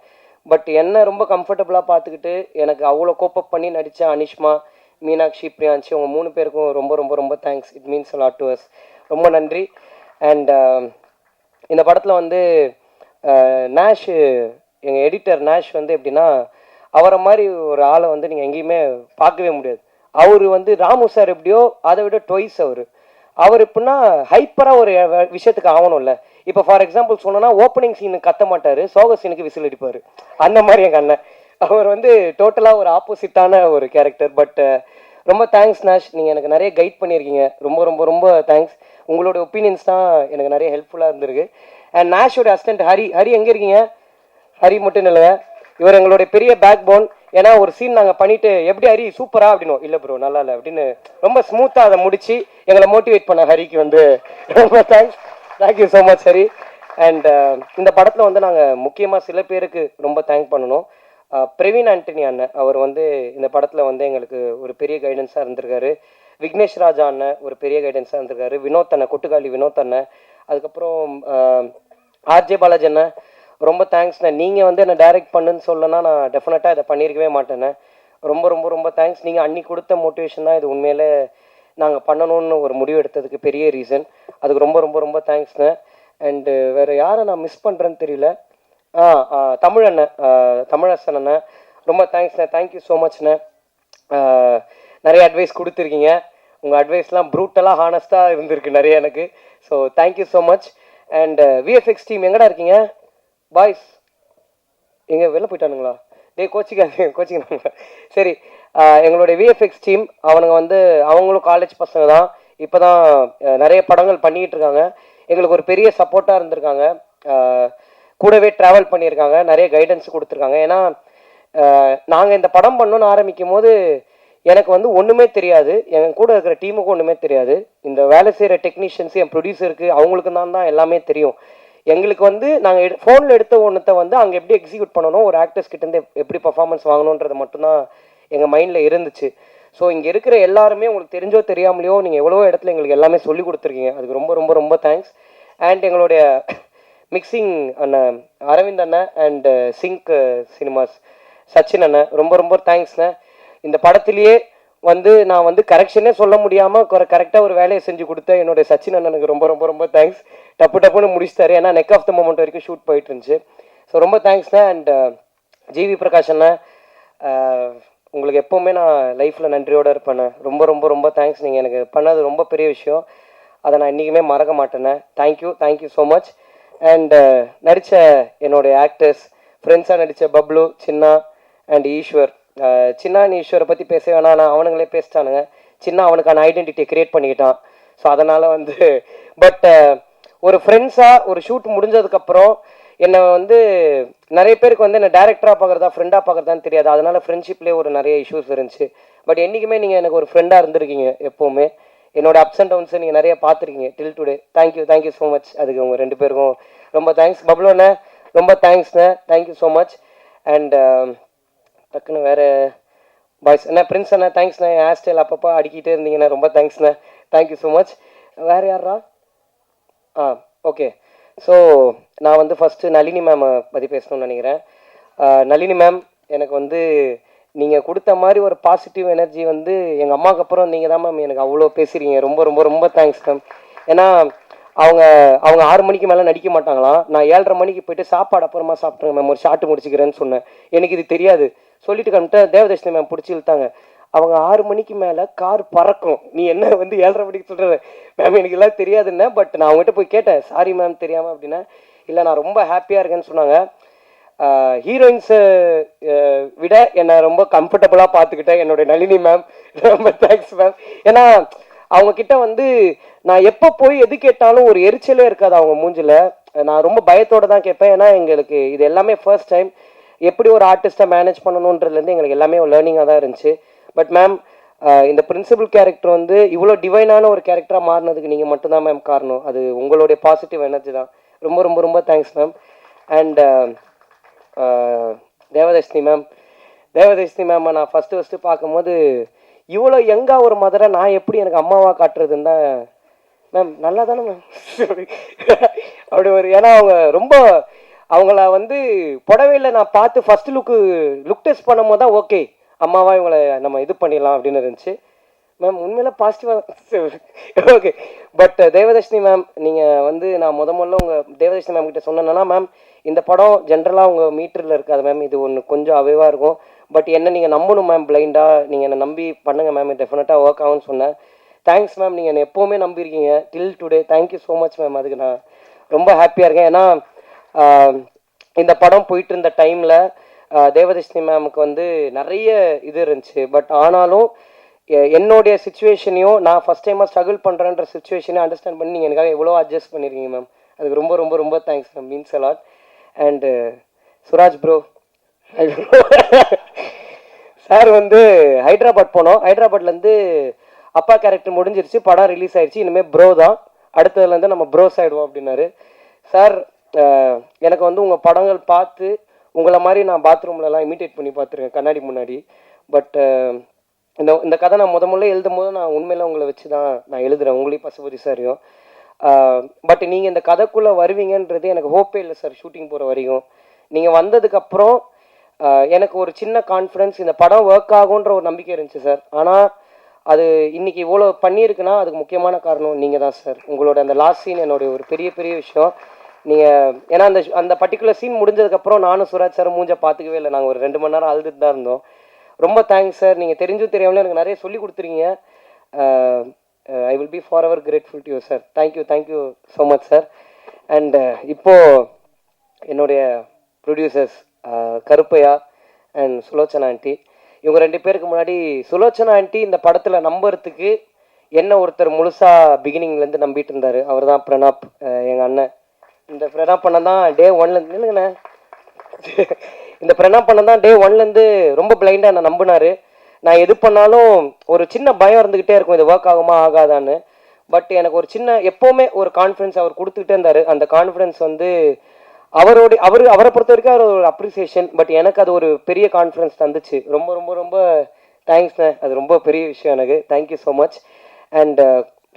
[SPEAKER 1] பட் என்ன ரொம்ப கம்ஃபர்டபுளாக பார்த்துக்கிட்டு எனக்கு அவ்வளோ கோப்பப் பண்ணி நடித்த அனிஷ்மா, மீனாட்சி, பிரியான்சி, அவங்க 3 பேருக்கும் ரொம்ப ரொம்ப ரொம்ப thanks. It means lot to us. ரொம்ப நன்றி. அண்ட் இந்த படத்தில் வந்து நேஷ், எங்கள் எடிட்டர் நேஷ் வந்து எப்படின்னா, அவரை மாதிரி ஒரு ஆளை வந்து நீங்கள் எங்கேயுமே பார்க்கவே முடியாது. அவர் வந்து ராமு சார் எப்படியோ அதை விட ட்வைஸ் அவர் எப்படின்னா ஹைப்பராக ஒரு விஷயத்துக்கு ஆகணும்ல. இப்போ ஃபார் எக்ஸாம்பிள் சொன்னோன்னா ஓப்பனிங் சீனுக்கு கத்த மாட்டார், சோக சீனுக்கு விசில் அடிப்பார். அந்த மாதிரி எங்கள் அண்ணன் அவர் வந்து டோட்டலாக ஒரு ஆப்போசிட்டான ஒரு கேரக்டர். பட் ரொம்ப தேங்க்ஸ் நேஷ், நீங்கள் எனக்கு நிறைய கைட் பண்ணியிருக்கீங்க. ரொம்ப ரொம்ப ரொம்ப தேங்க்ஸ். உங்களோட ஒப்பீனியன்ஸ் தான் எனக்கு நிறைய ஹெல்ப்ஃபுல்லாக இருந்திருக்கு. அண்ட் நேஷோட அசிஸ்டன்ட் ஹரி எங்கே இருக்கீங்க? ஹரி மட்டும் இல்லைங்க, இவர் எங்களுடைய பெரிய பேக் போன். ஏன்னா ஒரு சீன் நாங்கள் பண்ணிவிட்டு எப்படி ஹரி சூப்பரா அப்படின்னோம், இல்லை ப்ரோ நல்லா இல்லை அப்படின்னு ரொம்ப ஸ்மூத்தாக அதை முடித்து எங்களை மோட்டிவேட் பண்ண ஹரிக்கு வந்து ரொம்ப thanks. Thank you so much Hari. And இந்த படத்தில் வந்து நாங்கள் முக்கியமாக சில பேருக்கு ரொம்ப தேங்க் பண்ணணும். பிரவீன் ஆண்டனி அண்ணன், அவர் வந்து இந்த படத்தில் வந்து எங்களுக்கு ஒரு பெரிய கைடன்ஸாக இருந்திருக்காரு. விக்னேஷ் ராஜா அண்ணன் ஒரு பெரிய கைடன்ஸாக இருந்திருக்காரு. வினோத் அண்ணன், கொட்டுக்காளி வினோத் அண்ணன். அதுக்கப்புறம் ஆர்ஜே பாலாஜி அண்ணன், ரொம்ப தேங்க்ஸ்ண்ணே. நீங்கள் வந்து என்னை டைரக்ட் பண்ணுன்னு சொல்லனா நான் டெஃபினட்டாக இதை பண்ணியிருக்கவே மாட்டேண்ணே. ரொம்ப ரொம்ப ரொம்ப தேங்க்ஸ். நீங்கள் அன்னி கொடுத்த மோட்டிவேஷன் தான் இது உண்மையிலே நாங்கள் பண்ணணும்னு ஒரு முடிவு எடுத்ததுக்கு பெரிய ரீசன். அதுக்கு ரொம்ப ரொம்ப ரொம்ப தேங்க்ஸ்ண்ணே. அண்டு வேறு யாரை நான் மிஸ் பண்ணுறேன்னு தெரியல. தமிழண்ணன், தமிழரசன் அண்ணன், ரொம்ப தேங்க்ஸ்ண்ணே. Thank you so மச்ண்ணே. நிறைய அட்வைஸ் கொடுத்துருக்கீங்க. உங்கள் அட்வைஸ்லாம் ப்ரூட்டலாக ஹானஸ்ட்டாக இருந்திருக்கு நிறைய எனக்கு. So thank you so much. And VFX team எங்கடா இருக்கீங்க? பாய்ஸ் எங்கே வெளில போயிட்டானுங்களா? கோச்சிக்கானுங்களா? சரி, எங்களுடைய விஎஃப்எக்ஸ் டீம் அவனுங்க வந்து அவங்களும் காலேஜ் பசங்க தான். இப்போ தான் நிறைய படங்கள் பண்ணிக்கிட்டு இருக்காங்க. எங்களுக்கு ஒரு பெரிய சப்போர்ட்டாக இருந்திருக்காங்க. கூடவே ட்ராவல் பண்ணியிருக்காங்க, நிறைய கைடன்ஸ் கொடுத்துருக்காங்க. ஏன்னா நாங்கள் இந்த படம் பண்ணணும்னு ஆரம்பிக்கும் போது எனக்கு வந்து ஒன்றுமே தெரியாது, என் கூட இருக்கிற டீமுக்கும் ஒன்றுமே தெரியாது. இந்த வேலை செய்கிற டெக்னீஷியன்ஸு, என் ப்ரொடியூசருக்கு, அவங்களுக்கு தான் எல்லாமே தெரியும். எங்களுக்கு வந்து நாங்கள் ஃபோனில் எடுத்த ஒன்றத்தை வந்து அங்கே எப்படி எக்ஸிக்யூட் பண்ணணும், ஒரு ஆக்டர்ஸ் கிட்டேருந்து எப்படி பர்ஃபார்மன்ஸ் வாங்கணுன்றது மட்டும்தான் எங்கள் மைண்டில் இருந்துச்சு. ஸோ இங்கே இருக்கிற எல்லாருமே உங்களுக்கு தெரிஞ்சோ தெரியாமலையோ நீங்கள் எவ்வளோ இடத்துல எங்களுக்கு எல்லாமே சொல்லி கொடுத்துருக்கீங்க. அதுக்கு ரொம்ப ரொம்ப ரொம்ப தேங்க்ஸ். அண்ட் எங்களுடைய மிக்சிங் அண்ணன் அரவிந்த் அண்ணன் அண்ட் சிங்க் சினிமாஸ் சச்சின் அண்ணன் ரொம்ப ரொம்ப தேங்க்ஸ்ண்ணே. இந்த படத்திலேயே வந்து நான் வந்து கரெக்ஷனே சொல்ல முடியாமல் கரெக்டாக ஒரு வேலையை செஞ்சு கொடுத்தேன் என்னுடைய சச்சின் அண்ணனுக்கு ரொம்ப ரொம்ப ரொம்ப தேங்க்ஸ். டப்புன்னு முடிச்சிட்டாரு. ஏன்னா நெக் ஆஃப் த மொமெண்ட் வரைக்கும் ஷூட் போயிட்டு இருந்துச்சு. ஸோ ரொம்ப தேங்க்ஸ்ண்ணே. அண்ட் ஜிவி பிரகாஷ் அண்ணன், உங்களுக்கு எப்போவுமே நான் லைஃப்பில் நன்றியோடு இருப்பேண்ணே. ரொம்ப ரொம்ப ரொம்ப தேங்க்ஸ். நீங்கள் எனக்கு பண்ணது ரொம்ப பெரிய விஷயம், அதை நான் இன்றைக்குமே மறக்க மாட்டேண்ணே. Thank you so much. அண்ட் நடித்த என்னுடைய ஆக்டர்ஸ், ஃப்ரெண்ட்ஸாக நடித்த பப்ளு, சின்னா அண்ட் ஈஸ்வர். சின்னா ஈஸ்வரை பற்றி பேச வேணாம், நான் அவனுங்களே பேசிட்டானுங்க. சின்ன அவனுக்கான ஐடென்டிட்டியை க்ரியேட் பண்ணிக்கிட்டான். ஸோ அதனால் வந்து பட் ஒரு ஃப்ரெண்ட்ஸாக ஒரு ஷூட் முடிஞ்சதுக்கப்புறம் என்னை வந்து நிறைய பேருக்கு வந்து என்னை டேரக்டராக பார்க்குறதா ஃப்ரெண்டாக பார்க்குறதான்னு தெரியாது. அதனால் ஃப்ரெண்ட்ஷிப்லேயே ஒரு நிறைய இஷ்யூஸ் இருந்துச்சு. பட் என்றைக்குமே நீங்கள் எனக்கு ஒரு ஃப்ரெண்டாக இருந்திருக்கீங்க. எப்போவுமே என்னோட அப்ஸ் அண்ட் டவுன்ஸை நீங்கள் நிறைய பார்த்துருக்கீங்க till today. Thank you so much. அதுக்கு உங்கள் ரெண்டு பேருக்கும் ரொம்ப தேங்க்ஸ். பப்ளுண்ணே ரொம்ப தேங்க்ஸ்ண்ணே. Thank you so much. அண்ட் டக்குன்னு வேறு பாய்ஸ் அண்ணா, பிரின்ஸ் அண்ணா தேங்க்ஸ்ண்ணே. ஹேர் ஸ்டைல் அப்பப்போ அடிக்கிட்டே இருந்தீங்கண்ணா, ரொம்ப தேங்க்ஸ்ண்ணே. Thank you so much. வேறு யாரா? ஓகே. ஸோ நான் வந்து ஃபஸ்ட்டு நளினி மேமை பற்றி பேசணும்னு நினைக்கிறேன். நளினி மேம், எனக்கு வந்து நீங்கள் கொடுத்த மாதிரி ஒரு பாசிட்டிவ் எனர்ஜி வந்து எங்கள் அம்மாவுக்கு அப்புறம் நீங்கள் தான் மேம் எனக்கு அவ்வளோ பேசுகிறீங்க. ரொம்ப ரொம்ப ரொம்ப தேங்க்ஸ் மேம். ஏன்னா அவங்க 6 மணிக்கு மேலே நடிக்க மாட்டாங்களாம். நான் 7:30 மணிக்கு போயிட்டு சாப்பாடு அப்புறமா சாப்பிட்றேன் மேம், ஒரு ஷார்ட் முடிச்சுக்கிறேன்னு சொன்னேன். எனக்கு இது தெரியாது. சொல்லிட்டு கம்பிட்டு தேவதர்ஷினி மேம் பிடிச்சி இழுத்தாங்க. அவங்க 6 மணிக்கு மேலே கார் பறக்கும், நீ என்ன வந்து 7:30 மணிக்கு சொல்கிற மேம், எனக்கு எல்லாம் தெரியாதுன்னு. பட் நான் அவங்ககிட்ட போய் கேட்டேன், சாரி மேம் தெரியாமல் அப்படின்னா. இல்லை, நான் ரொம்ப ஹாப்பியாக இருக்கேன்னு சொன்னாங்க. ஹீரோயின்ஸை விட என்னை ரொம்ப கம்ஃபர்டபுளாக பார்த்துக்கிட்டேன் என்னுடைய நளினி மேம். ரொம்ப தேங்க்ஸ் மேம். ஏன்னா அவங்கக்கிட்ட வந்து நான் எப்போ போய் எது கேட்டாலும் ஒரு எரிச்சலே இருக்காது அவங்க மூஞ்சில். நான் ரொம்ப பயத்தோடு தான் கேட்பேன். ஏன்னா எங்களுக்கு இது எல்லாமே ஃபர்ஸ்ட் டைம். எப்படி ஒரு ஆர்டிஸ்ட்டை மேனேஜ் பண்ணணுன்றதுலேருந்து எங்களுக்கு எல்லாமே ஒரு லேர்னிங்காக தான் இருந்துச்சு. பட் மேம், இந்த பிரின்சிபல் கேரக்டர் வந்து இவ்வளோ டிவைனான ஒரு கேரக்டராக மாறினதுக்கு நீங்கள் மட்டும்தான் மேம் காரணம். அது உங்களுடைய பாசிட்டிவ் எனர்ஜி தான். ரொம்ப ரொம்ப ரொம்ப thanks ma'am. And Devadarshini ma'am நான் ஃபஸ்ட்டு பார்க்கும்போது இவ்வளோ யங்காக ஒரு மதரை நான் எப்படி எனக்கு அம்மாவாக காட்டுறதுன்னு தான் மேம். நல்லா தானே மேம் அப்படி ஒரு, ஏன்னா அவங்க ரொம்ப அவங்கள வந்து புடவையில் நான் பார்த்து ஃபஸ்ட்டு லுக் டெஸ்ட் பண்ணும் போது தான் ஓகே அம்மாவா இவங்களை நம்ம இது பண்ணிடலாம் அப்படின்னு இருந்துச்சு மேம். உண்மையில பாசிட்டிவாக ஓகே. பட் தேவதர்ஷினி மேம், நீங்கள் வந்து நான் முதல்ல உங்கள் தேவதர்ஷினி மேம் கிட்ட சொன்னேன்னா, மேம் இந்த படம் ஜென்ரலாக உங்கள் மீட்டரில் இருக்காது மேம், இது ஒன்று கொஞ்சம் அவைவாக இருக்கும். பட் என்ன நீங்கள் நம்பணும் மேம், பிளைண்டாக நீங்கள் என்னை நம்பி பண்ணுங்கள் மேம், டெஃபினட்டாக ஒர்க் ஆகும்னு சொன்னேன். தேங்க்ஸ் மேம், நீங்கள் என்னை எப்போவுமே நம்பியிருக்கீங்க till today. Thank you so much ma'am. அதுக்கு நான் ரொம்ப ஹாப்பியாக இருக்கேன். ஏன்னா இந்த படம் போயிட்டு இருந்த டைமில் தேவதர்ஷினி மேமுக்கு வந்து நிறைய இது இருந்துச்சு. பட் ஆனாலும் என்னுடைய சுச்சுவேஷனையும் நான் ஃபஸ்ட் டைமாக ஸ்ட்ரகிள் பண்ணுறேன்ற சுச்சுவேஷனையும் அண்டர்ஸ்டாண்ட் பண்ணி நீங்கள் எனக்காக எவ்வளோ அட்ஜஸ்ட் பண்ணியிருக்கீங்க மேம். அதுக்கு ரொம்ப ரொம்ப ரொம்ப thanks ma'am, means a lot. And Suraj bro sir வந்து ஹைதராபாத் போனோம். ஹைதராபாத்லேருந்து அப்பா கேரக்டர் முடிஞ்சிருச்சு, படம் ரிலீஸ் ஆயிடுச்சு, இனிமேல் ப்ரோ தான், அடுத்ததுலேருந்து நம்ம ப்ரோஸ் ஆகிடுவோம் அப்படின்னாரு சார். எனக்கு வந்து உங்கள் படங்கள் பார்த்து உங்களை மாதிரி நான் பாத்ரூம்லலாம் இமிட்டேட் பண்ணி பார்த்துருக்கேன் கண்ணாடி முன்னாடி. பட் இந்த கதை நான் முதல்ல எழுதும் போது நான் உண்மையில உங்களை வச்சு தான் நான் எழுதுகிறேன், உங்களையும் பசுபதி சாரையும். பட் நீங்கள் இந்த கதைக்குள்ளே வருவீங்கன்றது எனக்கு ஹோப்பே இல்லை சார். ஷூட்டிங் போகிற வரைக்கும் நீங்கள் வந்ததுக்கப்புறம் எனக்கு ஒரு சின்ன கான்ஃபிடென்ஸ், இந்த படம் ஒர்க் ஆகுன்ற ஒரு நம்பிக்கை இருந்துச்சு சார். ஆனால் அது இன்னைக்கு இவ்வளோ பண்ணியிருக்குன்னா அதுக்கு முக்கியமான காரணம் நீங்கள் தான் சார். உங்களோட அந்த லாஸ்ட் சீன் என்னுடைய ஒரு பெரிய பெரிய விஷயம். நீங்கள் ஏன்னா அந்த பர்டிகுலர் சீன் முடிஞ்சதுக்கப்புறம் நானும் சுராஜ் சார் மூஞ்ச பார்த்துக்கவே இல்லை. நாங்கள் ஒரு 2 மணி நேரம் அழுதுட்டு தான் இருந்தோம். ரொம்ப தேங்க்ஸ் சார். நீங்கள் தெரிஞ்சும் தெரியாமலே எனக்கு நிறைய சொல்லி கொடுத்துருக்கீங்க. I will be for ever grateful to you sir. Thank you so much sir. And இப்போது என்னுடைய producers Karuppaiya and Sulochana aunty. இவங்க 2 பேருக்கு முன்னாடி சுலோச்சனா ஆண்டி இந்த படத்தில் நம்புறதுக்கு என்ன ஒருத்தர் முழுசாக பிகினிங்லேருந்து நம்பிட்டு இருந்தார். அவர் தான் பிரணாப், எங்கள் அண்ணன். இந்த பிரணாப் பண்ண தான் டே ஒன்லேருந்து இல்லைங்கண்ணே இந்த பிரணாப் பண்ண தான் டே ஒன்லேருந்து ரொம்ப பிளைண்டாக என்னை நம்பினார். நான் எது பண்ணாலும் ஒரு சின்ன பயம் இருந்துக்கிட்டே இருக்கும், இது ஒர்க் ஆகுமா ஆகாதான்னு. பட் எனக்கு ஒரு சின்ன எப்போவுமே ஒரு கான்ஃபிடன்ஸ் அவர் கொடுத்துக்கிட்டே இருந்தார். அந்த கான்ஃபிடன்ஸ் வந்து அவரை பொறுத்த வரைக்கும் அவர் ஒரு அப்ரிசியேஷன். பட் எனக்கு அது ஒரு பெரிய கான்ஃபிடன்ஸ் தந்துச்சு. ரொம்ப ரொம்ப ரொம்ப தேங்க்ஸ்ண்ணே, அது ரொம்ப பெரிய விஷயம் எனக்கு. Thank you so much. And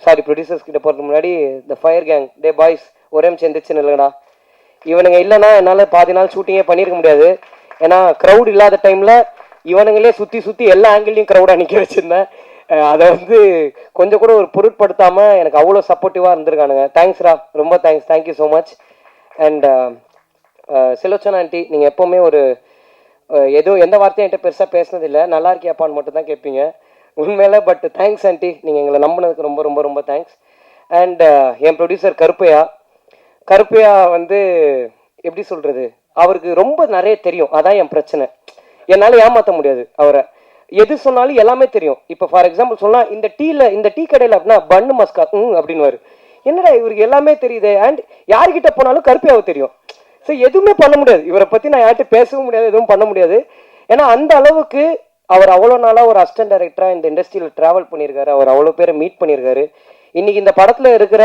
[SPEAKER 1] sorry, producers கிட்ட போகிறதுக்கு முன்னாடி the fire gang, day boys ஒரே நிமிஷம் எந்திரிச்சுன்னு இல்லைங்கடா. இவனுங்க இல்லைன்னா என்னால் பாதி நாள் ஷூட்டிங்கே பண்ணியிருக்க முடியாது. ஏன்னா க்ரௌட் இல்லாத டைமில் இவனுங்களே சுற்றி சுற்றி எல்லா ஆங்கிள்லையும் க்ரௌடாக நிற்க வச்சுருந்தேன். அதை வந்து கொஞ்சம் கூட ஒரு பொருட்படுத்தாமல் எனக்கு அவ்வளோ சப்போர்ட்டிவாக இருந்திருக்கானுங்க. தேங்க்ஸ்ரா, ரொம்ப thanks. Thank you so much. And Sulochana aunty, நீங்கள் எப்போவுமே ஒரு எதுவும் எந்த வார்த்தையும் என்கிட்ட பெருசாக பேசினதில்லை, நல்லா இருக்கியாப்பான்னு மட்டும் தான் கேட்பீங்க உண்மையில. பட் தேங்க்ஸ் ஆண்டி, நீங்கள் எங்களை நம்பினதுக்கு ரொம்ப ரொம்ப ரொம்ப தேங்க்ஸ். அண்ட் என் ப்ரொடியூசர் கருப்பையா வந்து எப்படி சொல்கிறது, அவருக்கு ரொம்ப நிறைய தெரியும். அதான் என் பிரச்சனை, என்னால் ஏமாற்ற முடியாது அவரை. எது சொன்னாலும் எல்லாமே தெரியும். இப்போ ஃபார் எக்ஸாம்பிள் சொன்னால் இந்த டீ கடையில் அப்படின்னா பன்னு மஸ்கா அப்படின்னுவார். என்னடா இவருக்கு எல்லாமே தெரியுது. அண்ட் யார்கிட்ட போனாலும் கருப்பையாவை தெரியும். ஸோ எதுவுமே பண்ண முடியாது இவரை பற்றி, நான் யார்கிட்ட பேசவும் முடியாது, எதுவும் பண்ண முடியாது. ஏன்னா அந்த அளவுக்கு அவர் அவ்வளோ நாளாக ஒரு அசிஸ்டன்ட் டைரக்டராக இந்த இண்டஸ்ட்ரியில் ட்ராவல் பண்ணியிருக்காரு. அவர் அவ்வளோ பேரை மீட் பண்ணியிருக்காரு. இன்னைக்கு இந்த படத்தில் இருக்கிற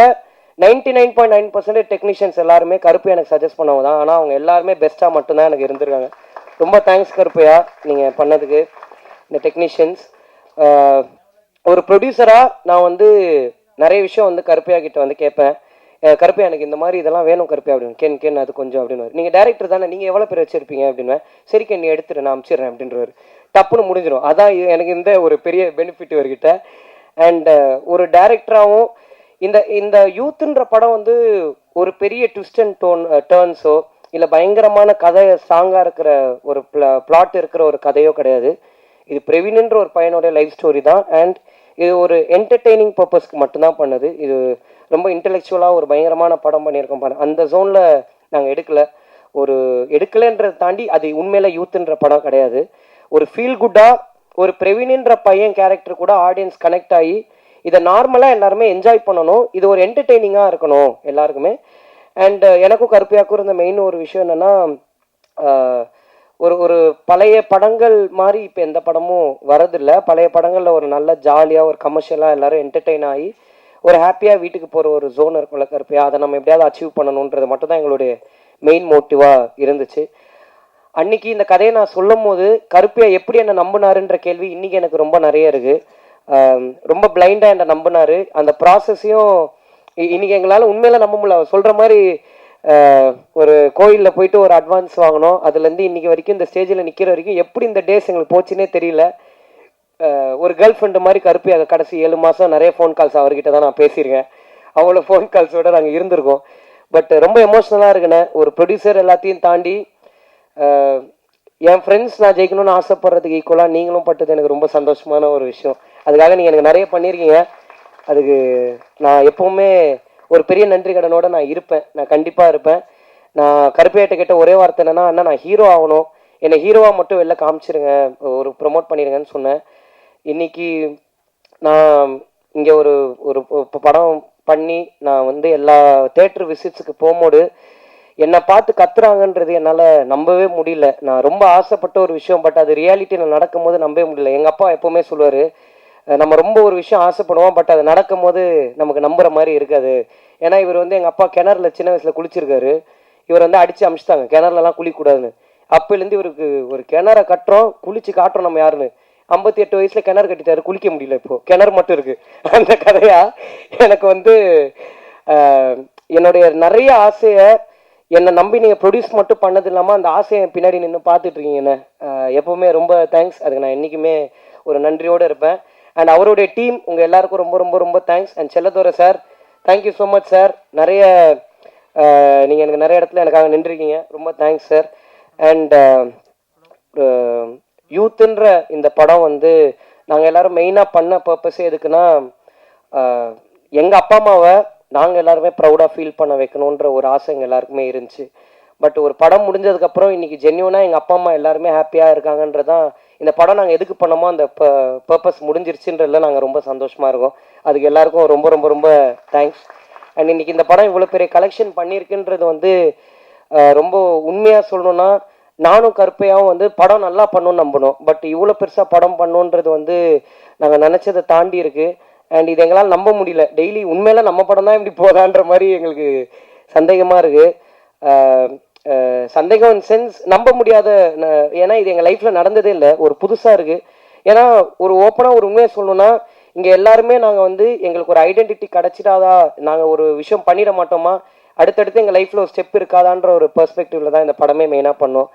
[SPEAKER 1] 99.9% டெக்னீஷியன்ஸ் எல்லாருமே கருப்பையா எனக்கு சஜஸ்ட் பண்ணவங்க தான். ஆனால் அவங்க எல்லாருமே பெஸ்ட்டாக மட்டும்தான் எனக்கு இருந்திருக்காங்க. ரொம்ப தேங்க்ஸ் கருப்பையா, நீங்கள் பண்ணதுக்கு. இந்த டெக்னீஷியன்ஸ் ஒரு ப்ரொடியூசராக நான் வந்து நிறைய விஷயம் வந்து கருப்பையா கிட்ட வந்து கேட்பேன். கருப்பையா எனக்கு இந்த மாதிரி இதெல்லாம் வேணும் கருப்பையா அப்படின்னு. கேன் அது கொஞ்சம் அப்படின்னு. நீங்கள் டேரக்டர் தானே, நீங்கள் எவ்வளோ பேர் வச்சுருப்பீங்க அப்படின்னு. சரி கேன், நீ எடுத்துட்டு நான் அனுப்பிச்சிடுறேன் அப்படின்றவர். டப்புன்னு முடிஞ்சிடும். அதான் எனக்கு இந்த ஒரு பெரிய பெனிஃபிட் இவர்கிட்ட. அண்ட் ஒரு டேரக்டராகவும் இந்த யூத்துன்ற படம் வந்து ஒரு பெரிய ட்விஸ்ட் அண்ட் டேர்ன்ஸோ இல்லை பயங்கரமான கதை ஸ்ட்ராங்காக இருக்கிற ஒரு பிளாட் இருக்கிற ஒரு கதையோ கிடையாது. இது பிரவீன்ன்ற ஒரு பையனோட லைஃப் ஸ்டோரி தான். அண்ட் இது ஒரு என்டர்டெய்னிங் பர்பஸ்க்கு மட்டும்தான் பண்ணுது. இது ரொம்ப இன்டெலெக்சுவலாக ஒரு பயங்கரமான படம் பண்ணியிருக்கோம் பாருங்க. அந்த ஜோனில் நாங்கள் எடுக்கலைன்றதை தாண்டி அது உண்மையில யூத்துன்ற படம் கிடையாது. ஒரு ஃபீல் குட்டாக ஒரு பிரவீன்ன்ற பையன் கேரக்டர் கூட ஆடியன்ஸ் கனெக்ட் ஆகி இதை நார்மலாக எல்லாருமே என்ஜாய் பண்ணணும். இது ஒரு என்டர்டெய்னிங்காக இருக்கணும் எல்லாருக்குமே. அண்ட் எனக்கும் கருப்பையாக்கும் இருந்த மெயின் ஒரு விஷயம் என்னென்னா, ஒரு பழைய படங்கள் மாதிரி இப்போ எந்த படமும் வரதில்லை. பழைய படங்களில் ஒரு நல்ல ஜாலியாக ஒரு கமர்ஷியலாக எல்லோரும் என்டர்டெயின் ஆகி ஒரு ஹாப்பியாக வீட்டுக்கு போகிற ஒரு ஜோன் இருக்கும்ல கருப்பையா, அதை நம்ம எப்படியாவது அச்சீவ் பண்ணணுன்றது மட்டும் தான் எங்களுடைய மெயின் மோட்டிவாக இருந்துச்சு. அன்னைக்கு இந்த கதையை நான் சொல்லும் போது கருப்பையா எப்படி என்னை நம்பினாருன்ற கேள்வி இன்றைக்கி எனக்கு ரொம்ப நிறைய இருக்குது. ரொம்ப பிளைண்டாக என்னை நம்பினார். அந்த ப்ராசஸையும் இன்றைக்கி எங்களால் உண்மையில நம்ப முடியல. அவர் சொல்கிற மாதிரி ஒரு கோயிலில் போயிட்டு ஒரு அட்வான்ஸ் வாங்கினோம். அதுலேருந்து இன்றைக்கி வரைக்கும் இந்த ஸ்டேஜில் நிற்கிற வரைக்கும் எப்படி இந்த டேஸ் எங்களுக்கு போச்சுன்னே தெரியல. ஒரு கேர்ள் ஃப்ரெண்டு மாதிரி கருப்பி அதை கடைசி 7 மாதம் நிறைய ஃபோன் கால்ஸ் அவர்கிட்ட தான் நான் பேசியிருக்கேன். அவ்வளோ ஃபோன் கால்ஸோடு நாங்கள் இருந்திருக்கோம். பட் ரொம்ப எமோஷ்னலாக இருக்குண்ணே. ஒரு ப்ரொடியூசர் எல்லாத்தையும் தாண்டி என் ஃப்ரெண்ட்ஸ் நான் ஜெயிக்கணும்னு ஆசைப்படுறதுக்கு ஈக்குவலாக நீங்களும் பட்டது எனக்கு ரொம்ப சந்தோஷமான ஒரு விஷயம். அதுக்காக நீங்கள் எனக்கு நிறைய பண்ணியிருக்கீங்க. அதுக்கு நான் எப்போவுமே ஒரு பெரிய நன்றி கடனோடு நான் இருப்பேன். நான் கண்டிப்பாக இருப்பேன். நான் கருப்பையாட்ட கேட்ட ஒரே வார்த்தை என்னென்னா, அண்ணா நான் ஹீரோ ஆகணும், என்னை ஹீரோவாக மட்டும் வெளில காமிச்சிருங்க, ஒரு ப்ரொமோட் பண்ணிடுங்கன்னு சொன்னேன். இன்னைக்கு நான் இங்கே ஒரு படம் பண்ணி நான் வந்து எல்லா தேட்டர் விசிட்ஸுக்கு போகும்போது என்னை பார்த்து கத்துறாங்கன்றது என்னால் நம்பவே முடியல. நான் ரொம்ப ஆசைப்பட்ட ஒரு விஷயம், பட் அது ரியாலிட்டியில் நடக்கும்போது நம்பவே முடியல. எங்கள் அப்பா எப்போவுமே சொல்லுவார், நம்ம ரொம்ப ஒரு விஷயம் ஆசைப்படுவோம், பட் அது நடக்கும் போது நமக்கு நம்புகிற மாதிரி இருக்காது. ஏன்னா இவர் வந்து எங்கள் அப்பா கிணறுல சின்ன வயசில் குளிச்சிருக்காரு. இவர் வந்து அடித்து அமிச்சிட்டாங்க, கிணறுலலாம் குளிக்கக்கூடாதுன்னு. அப்போலேருந்து இவருக்கு ஒரு கிணறை கட்டுறோம், குளிச்சு காட்டுறோம் நம்ம யாருன்னு. 58 வயசில் கிணறு கட்டிட்டாரு, குளிக்க முடியல, இப்போது கிணறு மட்டும் இருக்குது. அந்த கதையா எனக்கு வந்து என்னுடைய நிறைய ஆசையை என்னை நம்பி நீங்கள் ப்ரொடியூஸ் மட்டும் பண்ணது இல்லாமல் அந்த ஆசையை பின்னாடி நின்று பார்த்துட்ருக்கீங்கண்ணே. எப்போவுமே ரொம்ப தேங்க்ஸ். அதுக்கு நான் என்றைக்குமே ஒரு நன்றியோடு இருப்பேன். அண்ட் அவருடைய டீம் உங்கள் எல்லாருக்கும் ரொம்ப ரொம்ப ரொம்ப thanks. And Chellathorai sir, thank you so much sir. நிறைய நீங்கள் எனக்கு நிறைய இடத்துல எனக்காக நின்றுருக்கீங்க, ரொம்ப தேங்க்ஸ் சார். அண்ட் யூத்துன்ற இந்த படம் வந்து நாங்கள் எல்லோரும் மெயினாக பண்ண பர்பஸே எதுக்குன்னா, எங்கள் அப்பா அம்மாவை நாங்கள் எல்லாருமே ப்ரௌடாக ஃபீல் பண்ண வைக்கணுன்ற ஒரு ஆசை எங்கள் எல்லாருக்குமே இருந்துச்சு. பட் ஒரு படம் முடிஞ்சதுக்கப்புறம் இன்றைக்கி ஜென்யூனாக எங்கள் அப்பா அம்மா எல்லாருமே ஹாப்பியாக இருக்காங்கன்றதான் இந்த படம் நாங்கள் எதுக்கு பண்ணோமோ அந்த பர்பஸ் முடிஞ்சிருச்சுன்றதுல நாங்கள் ரொம்ப சந்தோஷமாக இருக்கோம். அதுக்கு எல்லாருக்கும் ரொம்ப ரொம்ப ரொம்ப தேங்க்ஸ். அண்ட் இன்றைக்கி இந்த படம் இவ்வளோ பெரிய கலெக்ஷன் பண்ணியிருக்குன்றது வந்து ரொம்ப உண்மையாக சொல்லணுன்னா நானும் கருப்பையாகவும் வந்து படம் நல்லா பண்ணணும்னு நம்பணும். பட் இவ்வளோ பெருசாக படம் பண்ணணுன்றது வந்து நாங்கள் நினச்சதை தாண்டி இருக்குது. அண்ட் இது எங்களால் நம்ப முடியல. டெய்லி உண்மையில நம்ம படம் தான் இப்படி போதான்ற மாதிரி எங்களுக்கு சந்தேகமாக இருக்குது. சந்தேகம் இன் சென்ஸ் நம்ப முடியாத, ஏன்னா இது எங்கள் லைஃப்பில் நடந்ததே இல்லை, ஒரு புதுசாக இருக்குது. ஏன்னா ஒரு ஓப்பனாக ஒரு உண்மையை சொல்லணும்னா இங்கே எல்லாருமே நாங்கள் வந்து எங்களுக்கு ஒரு ஐடென்டிட்டி கிடச்சிடாதா, நாங்கள் ஒரு விஷயம் பண்ணிட மாட்டோமா, அடுத்தடுத்து எங்கள் லைஃப்பில் ஒரு ஸ்டெப் இருக்காதான்ற ஒரு பெர்ஸ்பெக்டிவில் தான் இந்த படமே மெயினாக பண்ணோம்.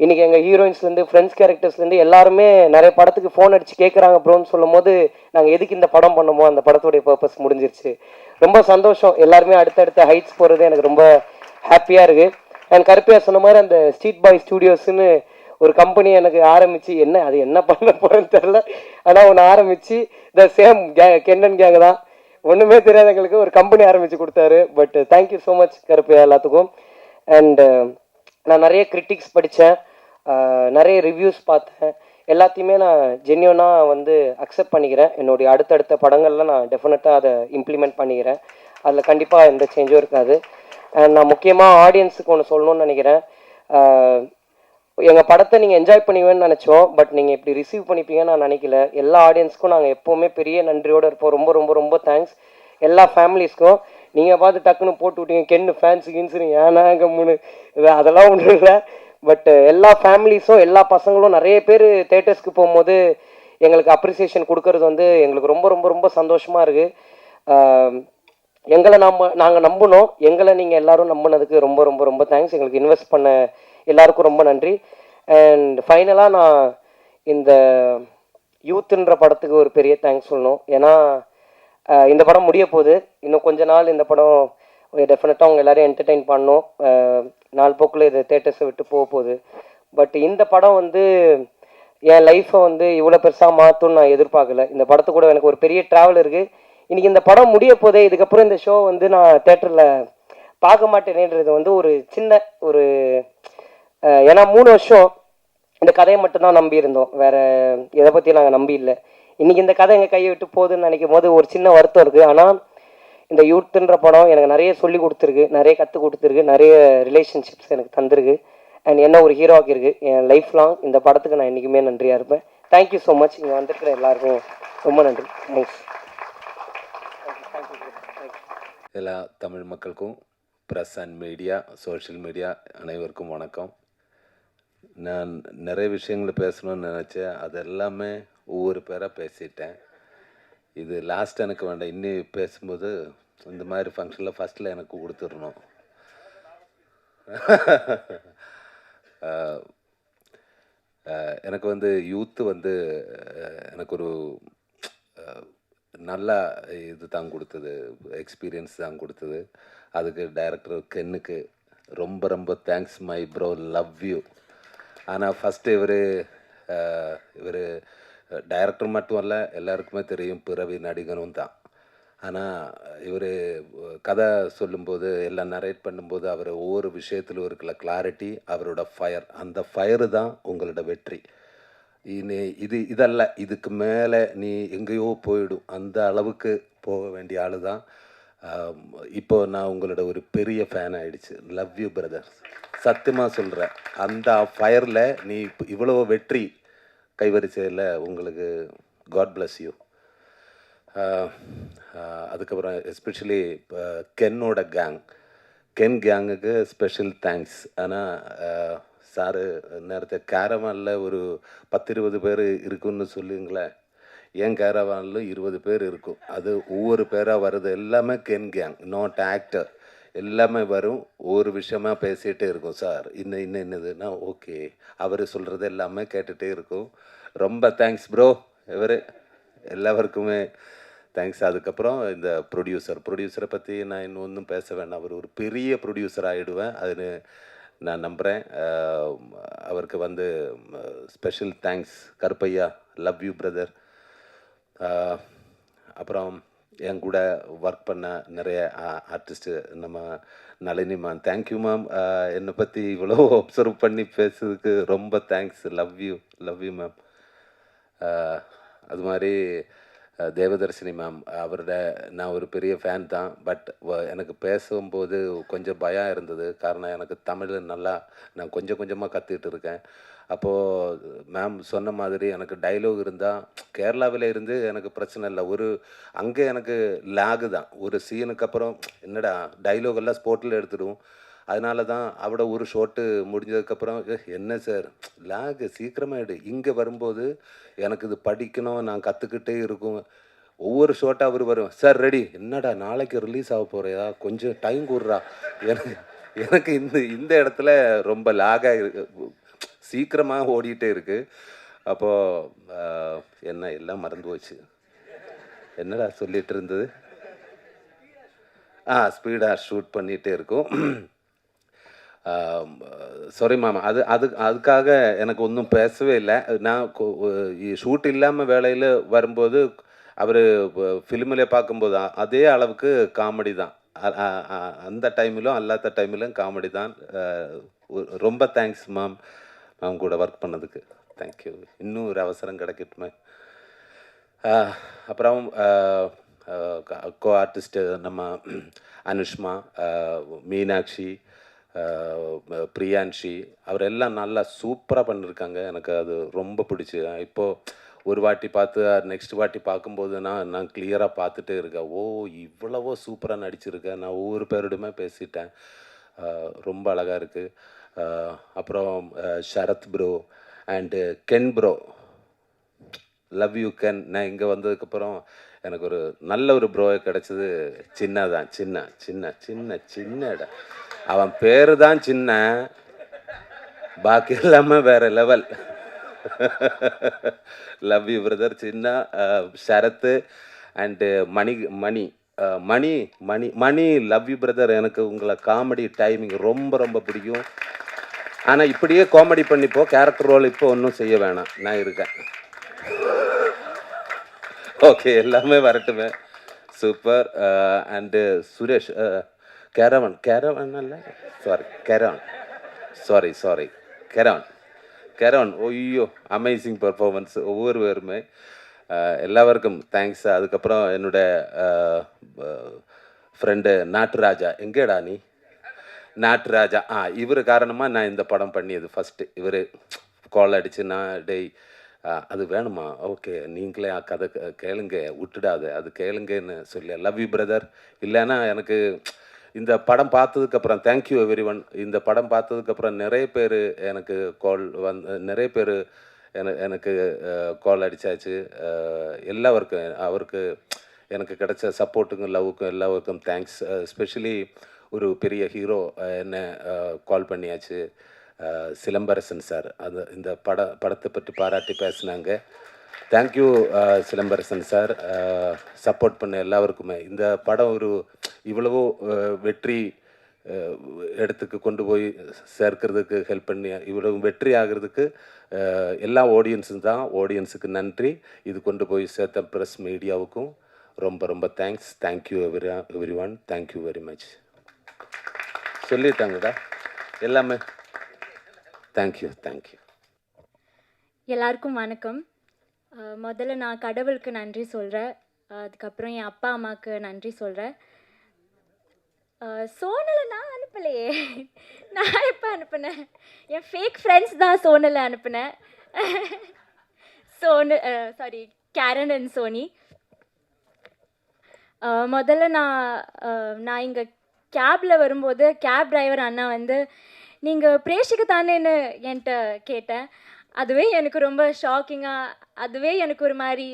[SPEAKER 1] இன்றைக்கி எங்கள் ஹீரோயின்ஸ்லேருந்து ஃப்ரெண்ட்ஸ் கேரக்டர்ஸ்லேருந்து எல்லாருமே நிறைய படத்துக்கு ஃபோன் அடித்து கேட்குறாங்க ப்ரோன்னு சொல்லும் போது நாங்கள் எதுக்கு இந்த படம் பண்ணோமோ அந்த படத்துடைய பர்பஸ் முடிஞ்சிருச்சு. ரொம்ப சந்தோஷம். எல்லாருமே அடுத்தடுத்த ஹைட்ஸ் போகிறது எனக்கு ரொம்ப ஹாப்பியாக இருக்குது. அண்ட் கருப்பையா சொன்ன மாதிரி அந்த ஸ்ட்ரீட் பாய் ஸ்டூடியோஸ்ன்னு ஒரு கம்பெனி எனக்கு ஆரம்பித்து, அது என்ன பண்ண போகிறேன்னு தெரில, ஆனால் ஒன்று ஆரம்பித்து த சேம் கென்னன் கேங் தான், ஒன்றுமே தெரியாத எங்களுக்கு ஒரு கம்பெனி ஆரம்பித்து கொடுத்தாரு. But thank you so much Karuppaiya எல்லாத்துக்கும். அண்டு நான் நிறைய கிரிட்டிக்ஸ் படித்தேன், நிறைய ரிவ்யூஸ் பார்த்தேன், எல்லாத்தையுமே நான் ஜென்யூனாக வந்து அக்செப்ட் பண்ணிக்கிறேன். என்னுடைய அடுத்தடுத்த படங்களில் நான் டெஃபினட்டாக அதை இம்ப்ளிமெண்ட் பண்ணிக்கிறேன். அதில் கண்டிப்பாக எந்த சேஞ்சும் இருக்காது. அண்ட் நான் முக்கியமாக ஆடியன்ஸுக்கு ஒன்று சொல்லணும்னு நினைக்கிறேன். எங்கள் படத்தை நீங்கள் என்ஜாய் பண்ணுவீங்கன்னு நினச்சோம், பட் நீங்கள் இப்படி ரிசீவ் பண்ணிப்பீங்கன்னு நான் நினைக்கல. எல்லா ஆடியன்ஸ்க்கும் நாங்கள் எப்போவுமே பெரிய நன்றியோடு இருப்போம். ரொம்ப ரொம்ப ரொம்ப தேங்க்ஸ். எல்லா ஃபேமிலிஸ்க்கும் நீங்கள் பார்த்து டக்குன்னு போட்டு விட்டீங்க கென்னு ஃபேன்ஸு கின்ஸுன்னு, ஏன்னா கம்முன்னு அதெல்லாம் ஒன்றும் இல்லை. பட் எல்லா ஃபேமிலிஸும் எல்லா பசங்களும் நிறைய பேர் தேட்டர்ஸ்க்கு போகும்போது எங்களுக்கு அப்ரிசியேஷன் கொடுக்கறது வந்து எங்களுக்கு ரொம்ப ரொம்ப ரொம்ப சந்தோஷமாக இருக்குது. எங்களை நாங்கள் நம்பினோம், எங்களை நீங்கள் எல்லோரும் நம்பினதுக்கு ரொம்ப ரொம்ப ரொம்ப தேங்க்ஸ். எங்களுக்கு இன்வெஸ்ட் பண்ண எல்லாருக்கும் ரொம்ப நன்றி. அண்ட் ஃபைனலாக நான் இந்த யூத்துன்ற படத்துக்கு ஒரு பெரிய தேங்க்ஸ் சொல்லணும். ஏன்னா இந்த படம் முடிய போகுது, இன்னும் கொஞ்ச நாள் இந்த படம் டெஃபினட்டாக அவங்க எல்லோரையும் என்டர்டெயின் பண்ணணும். நாள் போக்கில் இது தேட்டர்ஸை விட்டு போக போகுது. பட் இந்த படம் வந்து என் லைஃப்பை வந்து இவ்வளோ பெருசாக மாற்றும்னு நான் எதிர்பார்க்கல. இந்த படத்து கூட எனக்கு ஒரு பெரிய ட்ராவல் இருக்குது. இன்றைக்கி இந்த படம் முடிய போதே, இதுக்கப்புறம் இந்த ஷோ வந்து நான் தேட்டரில் பார்க்க மாட்டேனேன்றது வந்து ஒரு சின்ன ஒரு ஏன்னா 3 வருஷம் இந்த கதையை மட்டும்தான் நம்பியிருந்தோம், வேறு எதை பற்றியும் நாங்கள் நம்பி இல்லை. இன்றைக்கி இந்த கதை எங்கள் கையை விட்டு போகுதுன்னு நினைக்கும் போது ஒரு சின்ன வருத்தம் இருக்குது. ஆனால் இந்த யூத்துன்ற படம் எனக்கு நிறைய சொல்லி கொடுத்துருக்கு, நிறைய கற்றுக் கொடுத்துருக்கு, நிறைய ரிலேஷன்ஷிப்ஸ் எனக்கு தந்திருக்கு. அண்ட் என்ன ஒரு ஹீரோ ஆக்கியிருக்கு. என் லைஃப் லாங் இந்த படத்துக்கு நான் என்றைக்குமே நன்றியாக இருப்பேன். Thank you so much. இங்கே வந்திருக்கிற எல்லாருக்கும் ரொம்ப நன்றி. தேங்க்ஸ்.
[SPEAKER 3] எல்லா தமிழ் மக்களுக்கும், press and media, social media அனைவருக்கும் வணக்கம். நான் நிறைய விஷயங்களை பேசணும்னு நினச்சேன், அது எல்லாமே ஒவ்வொரு பேராக பேசிட்டேன். இது லாஸ்ட் எனக்கு வேண்டாம், இன்னி பேசும்போது இந்த மாதிரி ஃபங்க்ஷனில் ஃபஸ்ட்டில் எனக்கு கொடுத்துடணும். எனக்கு வந்து யூத்து வந்து எனக்கு ஒரு நல்ல இது தான் கொடுத்தது, எக்ஸ்பீரியன்ஸ் தான் கொடுத்தது. அதுக்கு டைரக்டர் கென்னுக்கு ரொம்ப ரொம்ப thanks my bro, love you. ஆனால் ஃபஸ்ட்டு இவர் டைரக்டர் மட்டும் இல்லை, எல்லாருக்குமே தெரியும் பிறவி நடிகனும் தான். ஆனால் இவர் கதை சொல்லும்போது எல்லாம் நரேட் பண்ணும்போது அவர் ஒவ்வொரு விஷயத்திலும் இருக்கிற கிளாரிட்டி, அவரோட ஃபயர், அந்த ஃபயரு தான் உங்களோட வெற்றி. இதல்ல, இதுக்கு மேலே நீ எங்கேயோ போயிடும், அந்த அளவுக்கு போக வேண்டிய ஆள் தான். இப்போ நான் உங்களோட ஒரு பெரிய ஃபேன் ஆகிடுச்சு. லவ் யூ பிரதர், சத்தியமாக சொல்கிறேன். அந்த ஃபயரில் நீ இவ்வளோ வெற்றி கைவரிசையில் உங்களுக்கு காட் பிளஸ் யூ. அதுக்கப்புறம் எஸ்பெஷலி கென்னோட கென் கேங்குக்கு ஸ்பெஷல் தேங்க்ஸ். ஆனால் சாரு நேரத்தை கேரவானில் ஒரு 10-20 பேர் இருக்குன்னு சொல்லுங்களேன், என் கேரவானில் 20 பேர் இருக்கும். அது ஒவ்வொரு பேராக வருது, எல்லாமே கென் கேங், நாட் ஆக்டர். எல்லாமே வரும், ஒவ்வொரு விஷயமா பேசிகிட்டே இருக்கும். சார் இன்னதுன்னா ஓகே, அவர் சொல்கிறது எல்லாமே கேட்டுகிட்டே இருக்கும். ரொம்ப தேங்க்ஸ் ப்ரோ, எல்லாருக்குமே தேங்க்ஸ். அதுக்கப்புறம் இந்த ப்ரொடியூசரை பற்றி நான் இன்னும் ஒன்றும் பேச வேண்டாம். அவர் ஒரு பெரிய ப்ரொடியூசர் ஆகிடுவேன், அதுன்னு நான் நம்புகிறேன். அவருக்கு வந்து special thanks Karuppaiya, love you brother. அப்புறம் என் கூட ஒர்க் பண்ண நிறைய ஆர்டிஸ்ட்டு நம்ம நளினி மேம், தேங்க்யூ மேம். என்னை பற்றி இவ்வளோ அப்சர்வ் பண்ணி பேசுறதுக்கு ரொம்ப தேங்க்ஸ். Love you ma'am. அது மாதிரி தேவதர்ஷினி மேம், அவரோட நான் ஒரு பெரிய ஃபேன் தான். பட் எனக்கு பேசும்போது கொஞ்சம் பயம் இருந்தது. காரணம், எனக்கு தமிழ் நல்லா நான் கொஞ்சம் கொஞ்சமாக கற்றுக்கிட்டு இருக்கேன். அப்போது மேம் சொன்ன மாதிரி எனக்கு டைலாக் இருந்தால் கேரளாவில் இருந்து எனக்கு பிரச்சனை இல்லை. அங்கே எனக்கு லேகு தான். ஒரு சீனுக்கு அப்புறம் என்னடா டைலாக் எல்லாம் ஸ்போர்ட்டில் எடுத்துடும். அதனால தான் அவட ஒரு ஷோட்டு முடிஞ்சதுக்கப்புறம் என்ன சார் லேகு சீக்கிரமாக எடு. இங்கே வரும்போது எனக்கு இது படிக்கணும், நான் கற்றுக்கிட்டே இருக்கும். ஒவ்வொரு ஷோட்டாக அவர் வரும், சார் ரெடி, என்னடா நாளைக்கு ரிலீஸ் ஆக போகிறையா, கொஞ்சம் டைம் கூடுறா. எனக்கு எனக்கு இந்த இடத்துல ரொம்ப லேகாக இருக்கு, சீக்கிரமாக ஓடிட்டே இருக்குது. அப்போது என்ன எல்லாம் மறந்து போச்சு. என்னடா சொல்லிகிட்டு இருந்தது, ஸ்பீடாக ஷூட் பண்ணிகிட்டே இருக்கும். சாரி மேம், அதுக்காக எனக்கு ஒன்றும் பேசவே இல்லை. நான் ஷூட் இல்லாமல் வேலையில் வரும்போது அவர் ஃபிலிமில் பார்க்கும்போது அதே அளவுக்கு காமெடி தான். அந்த டைமிலும் அல்லாத டைமிலும் காமெடி தான். ரொம்ப தேங்க்ஸ் மேம், மேம் கூட ஒர்க் பண்ணதுக்கு. தேங்க்யூ. இன்னும் ஒரு அவசரம் கிடைக்கட்டுமே. அப்புறம் கோ ஆர்டிஸ்ட்டு நம்ம அனுஷ்மா, மீனாட்சி, பிரியான்ஷி, அவரெல்லாம் நல்லா சூப்பராக பண்ணியிருக்காங்க. எனக்கு அது ரொம்ப பிடிச்சி. இப்போது ஒரு வாட்டி பார்த்து நெக்ஸ்ட் வாட்டி பார்க்கும்போது நான் கிளியராக பார்த்துட்டே இருக்கேன். ஓ, இவ்வளவோ சூப்பராக நடிச்சிருக்கேன். நான் ஒவ்வொரு பேரிடமே பேசிட்டேன். ரொம்ப அழகாக இருக்குது. அப்புறம் Sharath bro and Ken bro, love you Ken. நான் இங்கே வந்ததுக்கப்புறம் எனக்கு ஒரு நல்ல ஒரு ப்ரோ கிடச்சிது. சின்னதான், சின்ன இடம். அவன் பேர் தான் சின்ன, பாக்கி எல்லாமே வேற லெவல். லவ் யூ பிரதர் சின்ன. Sharath and Mani love you brother. எனக்கு உங்களை காமெடி டைமிங் ரொம்ப பிடிக்கும். ஆனால் இப்படியே காமெடி பண்ணிப்போ, கேரக்டர் ரோல் இப்போ ஒன்றும் செய்ய வேணாம், நான் இருக்கேன். ஓகே, எல்லாமே வரட்டுமே. சூப்பர். அண்டு சுரேஷ், கேரவன் அல்ல, சாரி கேரவன். ஐயோ, அமேசிங் பர்ஃபார்மன்ஸ் ஒவ்வொருவருமே. எல்லாருக்கும் தேங்க்ஸ். அதுக்கப்புறம் என்னோட ஃப்ரெண்டு நாட்டுராஜா, எங்கேடா நீ நாட்டுராஜா, இவர் காரணமாக நான் இந்த படம் பண்ணியது ஃபஸ்ட்டு. இவர் கால் அடித்து, நான் டேய் அது வேணுமா, ஓகே நீங்களே கதை கேளுங்க, விட்டுடாது அது கேளுங்கன்னு சொல்லி, லவ் யூ பிரதர். இல்லைன்னா எனக்கு இந்த படம் பார்த்ததுக்கப்புறம் தேங்க்யூ எவ்ரி ஒன். இந்த படம் பார்த்ததுக்கப்புறம் நிறைய பேர் எனக்கு கால் நிறைய பேர் எனக்கு கால் அடித்தாச்சு. எல்லாருக்கும் அவருக்கு எனக்கு கிடைச்ச சப்போர்ட்டுக்கும் லவ்வுக்கும் எல்லாருக்கும் தேங்க்ஸ். எஸ்பெஷலி ஒரு பெரிய ஹீரோ என்ன கால் பண்ணியாச்சு, சிலம்பரசன் சார். இந்த படத்தை பற்றி பாராட்டி பேசினாங்க. தேங்க்யூ சிலம்பரசன் சார், சப்போர்ட் பண்ண எல்லாருக்குமே. இந்த படம் இவ்வளவோ வெற்றி இடத்துக்கு கொண்டு போய் சேர்க்கிறதுக்கு ஹெல்ப் பண்ணி இவ்வளவு வெற்றி ஆகிறதுக்கு எல்லா ஆடியன்ஸுக்கு நன்றி. இது கொண்டு போய் சேர்த்த ப்ரெஸ் மீடியாவுக்கும் ரொம்ப thanks. Thank you everyone. Thank you very much. சொல்லிட்டாங்கடா எல்லாமே. தேங்க்யூ.
[SPEAKER 4] எல்லாருக்கும் வணக்கம். முதல்ல நான் கடவுளுக்கு நன்றி சொல்கிறேன். அதுக்கப்புறம் என் அப்பா அம்மாவுக்கு நன்றி சொல்கிறேன். சோனலை நான் அனுப்பலையே, நான் எப்போ அனுப்புனேன்? என் ஃபேக் ஃப்ரெண்ட்ஸ் தான் சோனலை அனுப்புனேன். கேரன் அண்ட் சோனி. முதல்ல நான் இங்கே கேபில் வரும்போது கேப் டிரைவர் அண்ணா நீங்கள் பிரேஷிக்கு தானேன்னு என்கிட்ட கேட்டேன். அதுவே எனக்கு ரொம்ப ஷாக்கிங்காக, அதுவே எனக்கு ஒரு மாதிரி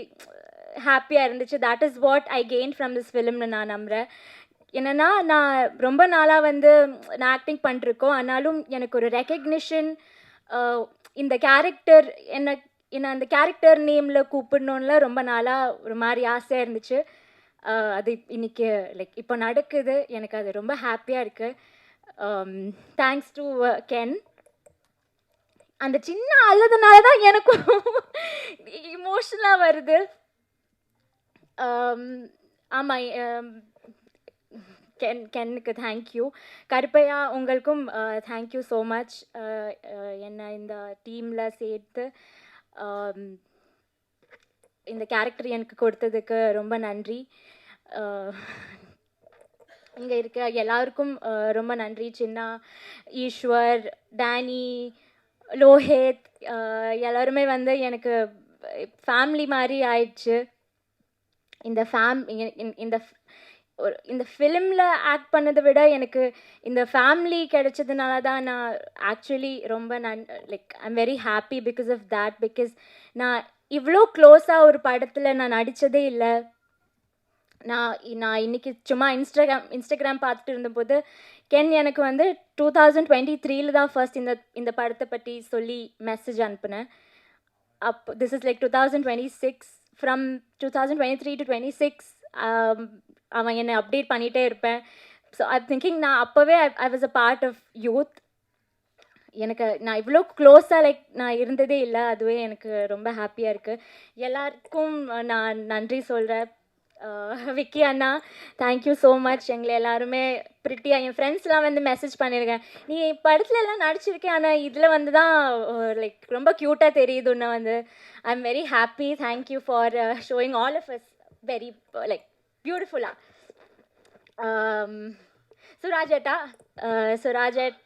[SPEAKER 4] ஹாப்பியாக இருந்துச்சு. That is what I gain from this ஃபிலிம்னு நான் நம்புகிறேன். என்னென்னா, நான் ரொம்ப நாளாக நான் ஆக்டிங் பண்ணிருக்கோம். ஆனாலும் எனக்கு ஒரு ரெக்கக்னிஷன், இந்த கேரக்டர் என்ன அந்த கேரக்டர் நேமில் கூப்பிடணுன்ல ரொம்ப நாளாக ஒரு மாதிரி ஆசையாக இருந்துச்சு. அது இன்னைக்கு இப்போ நடக்குது. எனக்கு அது ரொம்ப ஹாப்பியாக இருக்குது. Thanks to Ken. அந்த சின்ன அழுதுனால தான் எனக்கும் இமோஷனலாக வருது. ஆமாம், கென்னுக்கு தேங்க்யூ. கருப்பையா உங்களுக்கும் தேங்க்யூ ஸோ மச். என்னை இந்த டீமில் சேர்த்து இந்த கேரக்டர் எனக்கு கொடுத்ததுக்கு ரொம்ப நன்றி. இங்கே இருக்க எல்லாருக்கும் ரொம்ப நன்றி. சின்னா, ஈஸ்வர், டேனி, லோஹித், எல்லாருமே வந்து எனக்கு ஃபேமிலி மாதிரி ஆயிடுச்சு. இந்த ஃபிலிமில் ஆக்ட் பண்ணதை விட எனக்கு இந்த ஃபேமிலி கிடைச்சதுனால தான் நான் ஆக்சுவலி ரொம்ப like I'm very happy because of that. Because நான் இவ்வளோ க்ளோஸாக ஒரு படத்தில் நான் நடித்ததே இல்லை. நான் இன்றைக்கி சும்மா இன்ஸ்டாகிராம் பார்த்துட்டு இருந்தபோது கென் எனக்கு வந்து 2023 தான் ஃபர்ஸ்ட் இந்த படத்தை பற்றி சொல்லி மெசேஜ் அனுப்புனேன். This is like 2026. From 2023 to 26 அவன் என்னை அப்டேட் பண்ணிகிட்டே இருப்பேன். ஸோ ஐ திங்கிங் நான் அப்போவே I was a part of Youth. நான் இவ்வளோ க்ளோஸாக லைக் நான் இருந்ததே இல்லை. அதுவே எனக்கு ரொம்ப ஹாப்பியாக இருக்குது. எல்லாருக்கும் நான் நன்றி சொல்கிறேன். விக்கி அண்ணா, தேங்க்யூ ஸோ மச். எங்களை எல்லாருமே ப்ரிட்டியாக என் ஃப்ரெண்ட்ஸ்லாம் வந்து மெசேஜ் பண்ணியிருக்கேன், நீ படத்துல எல்லாம் நடிச்சிருக்கேன், ஆனால் இதில் வந்து தான் லைக் ரொம்ப க்யூட்டாக தெரியுது உன்னை வந்து. I am very happy. Thank you for showing all of us very like பியூட்டிஃபுல்லாக. சுராஜேட்டா, சுராஜேட்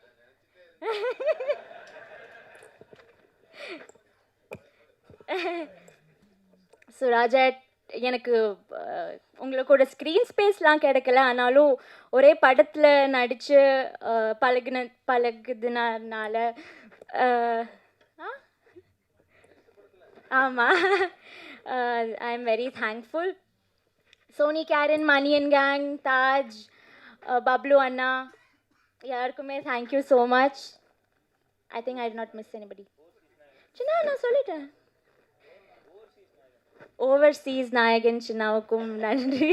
[SPEAKER 4] சுராஜேட் எனக்கு உங்களோட ஸ்க்ரீன் ஸ்பேஸ்லாம் கிடைக்கல, ஆனாலும் ஒரே படத்தில் நடித்து பழகுதுனால ஆமாம், I am very thankful. Soni, Karen, Mani and gang, Taj, Bablu அண்ணா, யாருக்குமே thank you so much. I think I did not miss anybody. சின்ன நான் சொல்லிட்டேன். ஓவர்சீஸ் நாயகன் சின்னாவுக்கும் நன்றி.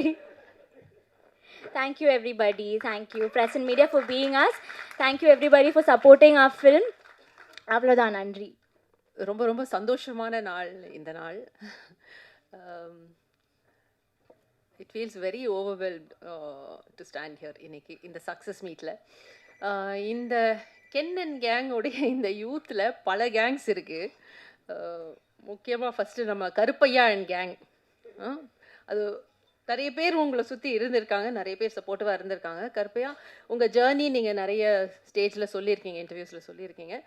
[SPEAKER 4] Thank you everybody. Thank you Press and Media for being us. Thank you everybody for supporting our film. அவ்வளோதான், நன்றி.
[SPEAKER 5] ரொம்ப ரொம்ப சந்தோஷமான நாள் இந்த நாள். It feels very overwhelmed to stand here இன்னைக்கு இந்த சக்ஸஸ் மீட்டில். இந்த கென் அண்ட் கேங்கோடைய இந்த யூத்தில் பல கேங்ஸ் இருக்குது. முக்கியமாக ஃபஸ்ட்டு நம்ம கருப்பையா அண்ட் கேங், அது நிறைய பேர் உங்களை சுற்றி இருந்திருக்காங்க, நிறைய பேர் சப்போர்ட்டிவாக இருந்திருக்காங்க. கருப்பையா, உங்கள் ஜேர்னி நீங்கள் நிறைய ஸ்டேஜில் சொல்லியிருக்கீங்க, இன்டர்வியூஸில் சொல்லியிருக்கீங்க.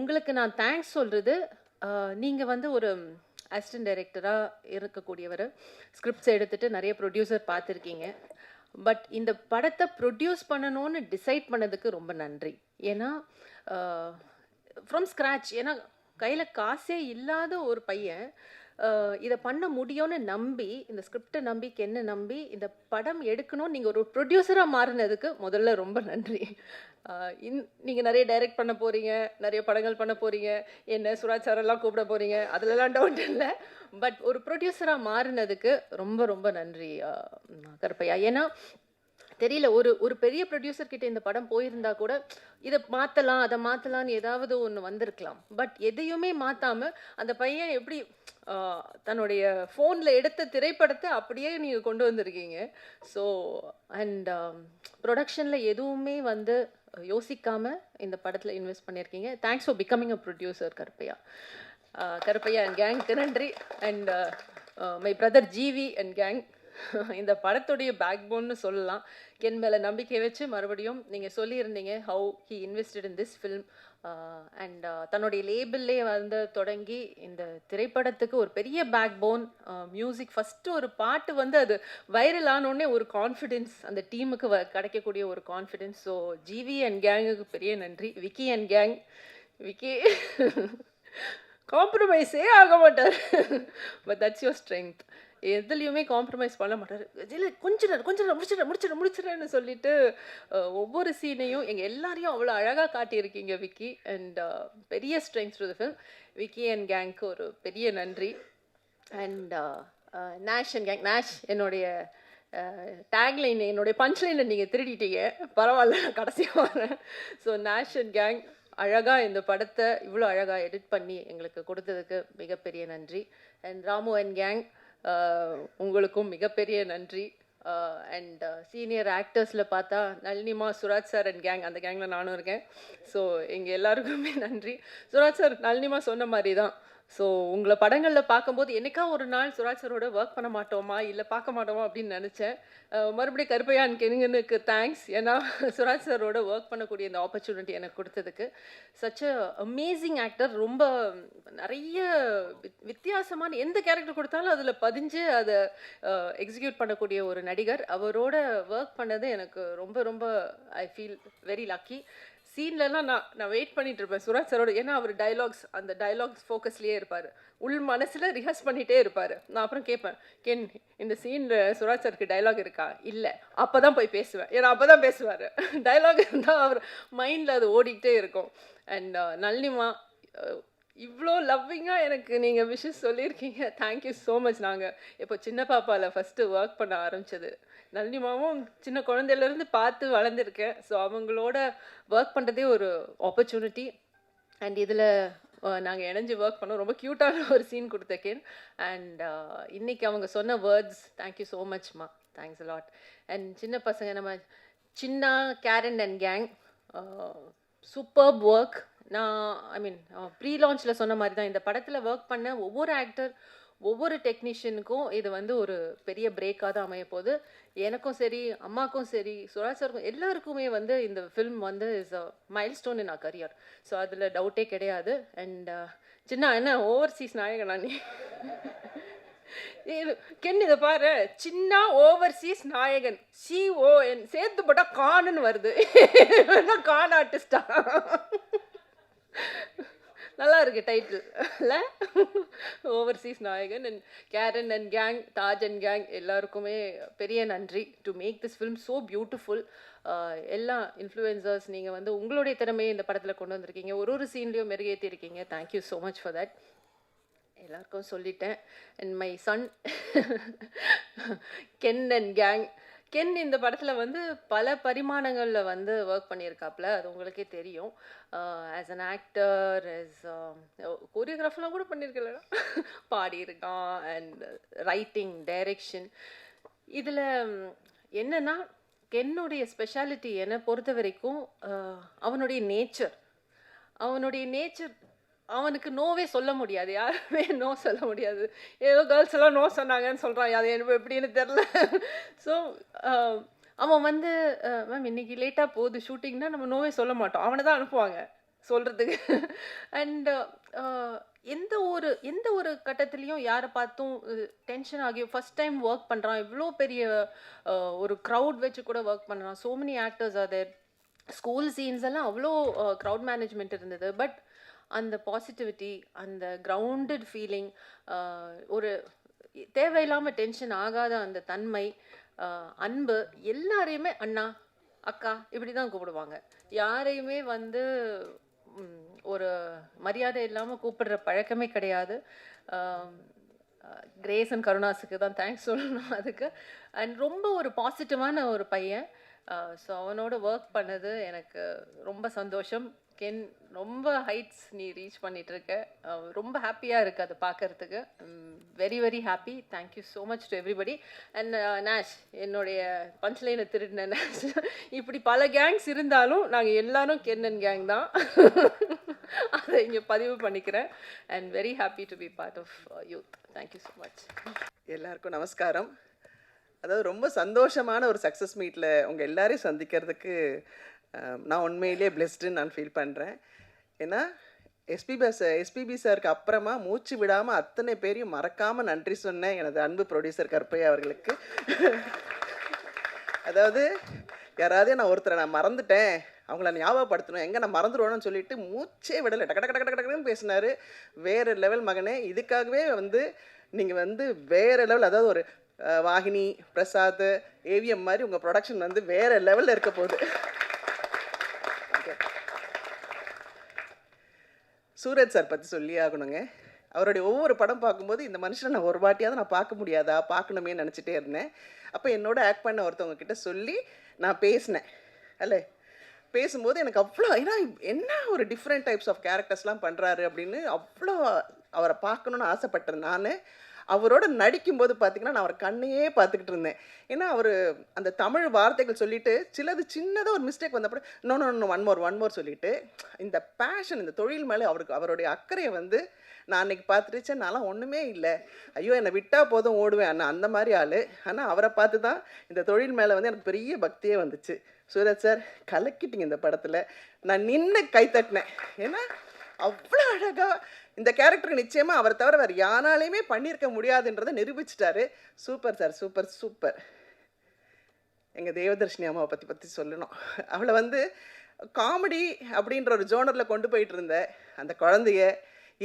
[SPEAKER 5] உங்களுக்கு நான் தேங்க்ஸ் சொல்கிறது, நீங்கள் வந்து ஒரு அசிஸ்டன்ட் டைரக்டராக இருக்கக்கூடியவர், ஸ்கிரிப்ட்ஸ் எடுத்துகிட்டு நிறைய ப்ரொடியூசர் பார்த்துருக்கீங்க. பட் இந்த படத்தை ப்ரொடியூஸ் பண்ணணும்னு டிசைட் பண்ணதுக்கு ரொம்ப நன்றி. ஏன்னா ஃப்ரம் ஸ்க்ராட்ச், ஏன்னா கையில் காசே இல்லாத ஒரு பையன் இதை பண்ண முடியும்னு நம்பி, இந்த ஸ்கிரிப்டை நம்பி, கென்னை நம்பி இந்த படம் எடுக்கணும்னு நீங்கள் ஒரு ப்ரொடியூசராக மாறினதுக்கு முதல்ல ரொம்ப நன்றி. நீங்கள் நிறைய டைரக்ட் பண்ண போகிறீங்க, நிறைய படங்கள் பண்ண போகிறீங்க, என்ன சுராஜ் சாரெல்லாம் கூப்பிட போகிறீங்க, அதிலலாம் டவுட் இல்லை. பட் ஒரு ப்ரொடியூசராக மாறினதுக்கு ரொம்ப ரொம்ப நன்றி கருப்பையா. ஏன்னா தெரியல, ஒரு பெரிய ப்ரொடியூசர் கிட்ட இந்த படம் போயிருந்தா கூட இதை மாற்றலாம், அதை மாற்றலான்னு ஏதாவது ஒன்று வந்திருக்கலாம். பட் எதையுமே மாற்றாமல் அந்த பையன் எப்படி தன்னுடைய ஃபோனில் எடுத்த திரைப்படத்தை அப்படியே நீங்கள் கொண்டு வந்திருக்கீங்க. ஸோ அண்ட் ப்ரொடக்ஷனில் எதுவுமே வந்து யோசிக்காமல் இந்த படத்தில் இன்வெஸ்ட் பண்ணியிருக்கீங்க. Thanks for becoming a producer Karuppaiah. Karuppaiah and கேங்க்கு நன்றி. And my brother GV and gang, இந்த படத்துடைய பேக் போன்னு சொல்லலாம். கென் மேலே நம்பிக்கை வச்சு மறுபடியும் நீங்கள் சொல்லியிருந்தீங்க how he invested in this film. And தன்னுடைய லேபிள்லே வந்து தொடங்கி இந்த திரைப்படத்துக்கு ஒரு பெரிய பேக் போன், மியூசிக் ஃபஸ்ட்டு ஒரு பாட்டு வந்து அது வைரல் ஆனோடனே ஒரு கான்ஃபிடென்ஸ் அந்த டீமுக்கு கிடைக்கக்கூடிய ஒரு கான்ஃபிடென்ஸ். ஸோ ஜிவி அண்ட் கேங்குக்கு பெரிய நன்றி. விக்கி அண்ட் கேங், விக்கி காம்ப்ரமைஸே ஆக மாட்டார், பட் தட்ஸ் யுவர் ஸ்ட்ரென்த். எதுலேயுமே காம்ப்ரமைஸ் பண்ண மாட்டார். இல்லை கொஞ்சம் முடிச்சிடறேன்னு சொல்லிட்டு ஒவ்வொரு சீனையும் எங்கள் எல்லாரையும் அவ்வளோ அழகாக காட்டியிருக்கீங்க விக்கி. அண்ட் பெரிய strength to the film. Vicky and கேங்க்கு ஒரு பெரிய நன்றி. And Nesh and gang, Nesh என்னுடைய டேக்லைன், என்னுடைய பஞ்ச்லைனை நீங்கள் திருடிட்டீங்க, பரவாயில்ல நான் கடைசியாக வரேன். ஸோ நேஷ் அண்ட் கேங் அழகாக இந்த படத்தை இவ்வளோ அழகாக எடிட் பண்ணி எங்களுக்கு கொடுத்ததுக்கு மிகப்பெரிய நன்றி. அண்ட் ராமு அண்ட் கேங், உங்களுக்கும் மிகப்பெரிய நன்றி. அண்ட் சீனியர் ஆக்டர்ஸில் பார்த்தா நளினிமா, சுராஜ் சார் அண்ட் கேங், அந்த கேங்கில் நானும் இருக்கேன். ஸோ எங்கள் எல்லாருக்குமே நன்றி. சுராஜ் சார், நளினிமா சொன்ன மாதிரி தான். ஸோ உங்களை படங்களில் பார்க்கும்போது என்னைக்கா ஒரு நாள் சுராஜ் சரோட ஒர்க் பண்ண மாட்டோமா, இல்லை பார்க்க மாட்டோமா அப்படின்னு நினச்சேன். மறுபடியும் கருப்பையான் கெனுங்கனுக்கு தேங்க்ஸ். ஏன்னா சுராஜ் சரோட ஒர்க் பண்ணக்கூடிய இந்த ஆப்பர்ச்சுனிட்டி எனக்கு கொடுத்ததுக்கு. Such a amazing actor. ரொம்ப நிறைய வித்தியாசமான எந்த கேரக்டர் கொடுத்தாலும் அதில் பதிஞ்சு அதை எக்ஸிக்யூட் பண்ணக்கூடிய ஒரு நடிகர். அவரோட ஒர்க் பண்ணது எனக்கு ரொம்ப ரொம்ப ஐ ஃபீல் வெரி லக்கி. சீன்லலாம் நான் வெயிட் பண்ணிட்டு இருப்பேன் சுராஜ் சரோட. ஏன்னா அவர் அந்த டைலாக்ஸ் ஃபோக்கஸ்லேயே இருப்பார். உள் மனசில் ரிஹர்ஸ் பண்ணிகிட்டே இருப்பார். நான் அப்புறம் கேட்பேன், இந்த சீனில் சுராஜ் சாருக்கு டைலாக் இருக்கா? இல்லை. அப்போ தான் போய் பேசுவேன். ஏன்னா அப்போ தான் பேசுவார். டைலாக் இருந்தால் அவர் மைண்டில் அது ஓடிக்கிட்டே இருக்கும். அண்ட் நளினிமா, இவ்வளோ லவ்விங்காக எனக்கு நீங்கள் விஷஸ் சொல்லியிருக்கீங்க. Thank you so much. நாங்கள் இப்போ சின்ன பாப்பாவில் ஃபஸ்ட்டு ஒர்க் பண்ண ஆரம்பித்தது. நளினிமாவும் சின்ன குழந்தையிலேருந்து பார்த்து வளர்ந்துருக்கேன். ஸோ அவங்களோட ஒர்க் பண்ணுறதே ஒரு ஆப்பர்ச்சுனிட்டி. அண்ட் இதில் நாங்கள் இணைஞ்சு ஒர்க் பண்ணோம். ரொம்ப க்யூட்டான ஒரு சீன் கொடுத்தேன். அண்ட் இன்றைக்கி அவங்க சொன்ன வேர்ட்ஸ், தேங்க்யூ ஸோ மச்மா, தேங்க்ஸ் அலாட். அண்ட் சின்ன பசங்க நம்ம சின்ன Karen and gang, superb work. நான் ப்ரீ லான்ச்சில் சொன்ன மாதிரி தான், இந்த படத்தில் ஒர்க் பண்ண ஒவ்வொரு ஆக்டர், ஒவ்வொரு டெக்னீஷியனுக்கும் இது வந்து ஒரு பெரிய பிரேக்காக தான் அமைய போகுது. எனக்கும் சரி, அம்மாக்கும் சரி, சுராஜ் சாருக்கும் எல்லாருக்குமே வந்து இந்த ஃபில்ம் வந்து is a milestone in our career. So அதில் டவுட்டே கிடையாது. அண்ட் சின்ன என்ன ஓவர்சீஸ் நாயகனா நீ இதை பாரு, சின்ன ஓவர்சீஸ் நாயகன், CON சேர்த்து போட்டால் காணுன்னு வருது. கான் ஆர்டிஸ்டா? நல்லா இருக்கு டைட்டில் இல்லை? ஓவர்சீஸ் நாயகன். And Karen and gang, Taj and gang எல்லாருக்குமே பெரிய நன்றி to make this film so beautiful. எல்லா இன்ஃப்ளூயன்சர்ஸ், நீங்கள் வந்து உங்களுடைய திறமையை இந்த படத்தில் கொண்டு வந்திருக்கீங்க. ஒரு சீன்லேயும் மெருகேற்றி இருக்கீங்க. Thank you so much for that. எல்லாருக்கும் சொல்லிட்டேன். And my son Ken and gang. Ken இந்த படத்தில் வந்து பல பரிமாணங்களில் வந்து ஒர்க் பண்ணியிருக்காப்புல, அது உங்களுக்கே தெரியும். ஆஸ் அன் ஆக்டர், கோரியோகிராஃபர்லாம் கூட பண்ணியிருக்கல, பாடியிருக்கான். And writing, direction. இதில் என்னென்னா, கென்னுடைய ஸ்பெஷாலிட்டி என்னை பொறுத்த வரைக்கும் அவனுடைய நேச்சர். அவனுக்கு நோவே சொல்ல முடியாது. யாருமே நோ சொல்ல முடியாது. ஏதோ கேர்ள்ஸ் எல்லாம் நோ சொன்னாங்கன்னு சொல்கிறான். அது எனக்கு எப்படின்னு தெரில. ஸோ அவன் வந்து மேம் இன்னைக்கு லேட்டாக போகுது ஷூட்டிங்னா நம்ம நோவே சொல்ல மாட்டோம். அவனை தான் அனுப்புவாங்க சொல்கிறதுக்கு. அண்ட் எந்த ஒரு கட்டத்துலேயும் யாரை பார்த்தும் டென்ஷன் ஆகி ஃபஸ்ட் டைம் ஒர்க் பண்ணுறான், இவ்வளோ பெரிய ஒரு க்ரௌட் வச்சு கூட ஒர்க் பண்ணுறான். So many actors are there. School scenes எல்லாம் அவ்வளோ க்ரௌட் மேனேஜ்மெண்ட் இருந்தது. பட் அந்த பாசிட்டிவிட்டி, அந்த கிரவுண்டட் ஃபீலிங், ஒரு தேவையில்லாமல் டென்ஷன் ஆகாத அந்த தன்மை, அன்பு, எல்லாரையுமே அண்ணா, அக்கா இப்படி தான் கூப்பிடுவாங்க. யாரையுமே வந்து ஒரு மரியாதை இல்லாமல் கூப்பிடுற பழக்கமே கிடையாது. கிரேஸ் அண்ட் கருணாஸுக்கு தான் தேங்க்ஸ் சொல்லணும் அதுக்கு. அண்ட் ரொம்ப ஒரு பாசிட்டிவான ஒரு பையன். ஸோ அவனோட ஒர்க் பண்ணது எனக்கு ரொம்ப சந்தோஷம். கென், ரொம்ப ஹைட்ஸ் நீ ரீச் பண்ணிகிட்ருக்க. ரொம்ப ஹாப்பியாக இருக்குது அதை பார்க்குறதுக்கு. Very very happy. Thank you so much to everybody. And Nesh, என்னுடைய பஞ்ச்லைனை திருடின நேஷ். இப்படி பல கேங்ஸ் இருந்தாலும் நாங்கள் எல்லாரும் கென் அண்ட் கேங் தான். அதை இங்கே பதிவு பண்ணிக்கிறேன். And very happy to be part of Youth. Thank you so much.
[SPEAKER 6] எல்லாருக்கும் நமஸ்காரம். அதாவது ரொம்ப சந்தோஷமான ஒரு சக்ஸஸ் மீட்டில் உங்கள் எல்லாரையும் சந்திக்கிறதுக்கு நான் உண்மையிலே பிளெஸ்டுன்னு நான் ஃபீல் பண்ணுறேன். ஏன்னா எஸ்பிபி சாருக்கு அப்புறமா மூச்சு விடாமல் அத்தனை பேரையும் மறக்காமல் நன்றி சொன்னேன் எனது அன்பு ப்ரொடியூசர் கருப்பையா அவர்களுக்கு. அதாவது யாராவது நான் ஒருத்தரை நான் மறந்துட்டேன், அவங்கள ஞாபகப்படுத்தணும், எங்கே நான் மறந்துடுவேன்னு சொல்லிட்டு மூச்சே விடலை, டக்கு பேசினார். வேறு லெவல் மகனே. இதுக்காகவே வந்து நீங்கள் வந்து வேறு லெவல், அதாவது ஒரு வாகினி, பிரசாத், ஏவிஎம் மாதிரி உங்கள் ப்ரொடக்ஷன் வந்து வேறு லெவலில் இருக்க போகுது. சூரஜ் சார் பற்றி சொல்லி ஆகணுங்க. அவருடைய ஒவ்வொரு படம் பார்க்கும்போது இந்த மனுஷனை நான் ஒரு வாட்டியாவது நான் பார்க்க முடியாதா, பார்க்கணுமே நினச்சிட்டே இருந்தேன். அப்போ என்னோட ஆக்ட் பண்ண ஒருத்தவங்க கிட்ட சொல்லி நான் பேசினேன். அல்ல பேசும்போது எனக்கு அவ்வளோ, ஏன்னா என்ன ஒரு டிஃப்ரெண்ட் டைப்ஸ் ஆஃப் கேரக்டர்ஸ்லாம் பண்ணுறாரு அப்படின்னு அவ்வளோ அவரை பார்க்கணுன்னு ஆசைப்பட்டேன் நான். அவரோட நடிக்கும்போது பார்த்தீங்கன்னா நான் அவர் கண்ணையே பார்த்துக்கிட்டு இருந்தேன். ஏன்னா அவர் அந்த தமிழ் வார்த்தைகள் சொல்லிட்டு சிலது சின்னதாக ஒரு மிஸ்டேக் வந்தப்பறம் இன்னொன்று ஒன் மோர் சொல்லிட்டு இந்த பேஷன், இந்த தொழில் மேலே அவருடைய அக்கறையை வந்து நான் அன்றைக்கி பார்த்துட்டு நான்லாம் ஒன்றுமே இல்லை, ஐயோ என்னை விட்டால் போதும் ஓடுவேன் அண்ணா, அந்த மாதிரி ஆள். ஆனால் அவரை பார்த்து தான் இந்த தொழில் மேலே வந்து எனக்கு பெரிய பக்தியே வந்துச்சு. சூரஜ் சார் கலக்கிட்டீங்க இந்த படத்தில். நான் நின்று கை தட்டினேன். ஏன்னா அவ்வளோ அழகாக இந்த கேரக்டருக்கு நிச்சயமாக அவரை தவிர வேறு யாராலையுமே பண்ணியிருக்க முடியாதுன்றதை நிரூபிச்சிட்டாரு. Super sir, super super. எங்கள் தேவதர்ஷினி அம்மாவை பற்றி சொல்லணும். அவளை வந்து காமெடி அப்படின்ற ஒரு ஜோனரில் கொண்டு போயிட்டு இருந்த அந்த குழந்தைய,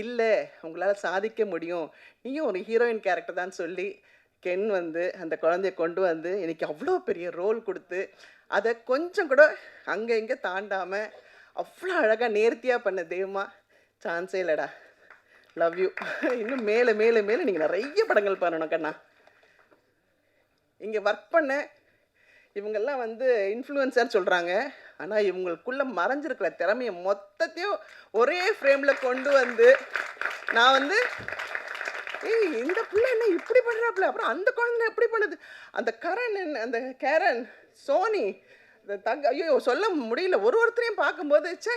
[SPEAKER 6] இல்லை உங்களால் சாதிக்க முடியும், நீயும் ஒரு ஹீரோயின் கேரக்டர் தான் சொல்லி கென் வந்து அந்த குழந்தைய கொண்டு வந்து எனக்கு அவ்வளோ பெரிய ரோல் கொடுத்து அதை கொஞ்சம் கூட அங்கே இங்கே தாண்டாமல் அவ்வளோ அழகாக நேர்த்தியாக பண்ண தெய்வமா சான்ஸே இல்லைடா. Love you. இன்னும் மேலே மேலே மேலே நீங்கள் நிறைய படங்கள் பண்ணணும் கண்ணா. இங்கே ஒர்க் பண்ண இவங்கெல்லாம் வந்து இன்ஃப்ளூயன்சர் சொல்கிறாங்க, ஆனால் இவங்களுக்குள்ளே மறைஞ்சிருக்கிற திறமையை மொத்தத்தையும் ஒரே ஃப்ரேமில் கொண்டு வந்து நான் வந்து இந்த பிள்ளை என்ன இப்படி பண்ணுறாப்புல, அப்புறம் அந்த குழந்தை எப்படி பண்ணுது, அந்த அந்த கேரன், சோனி, இந்த ஐயோ சொல்ல முடியல. ஒருத்தரையும் பார்க்கும்போது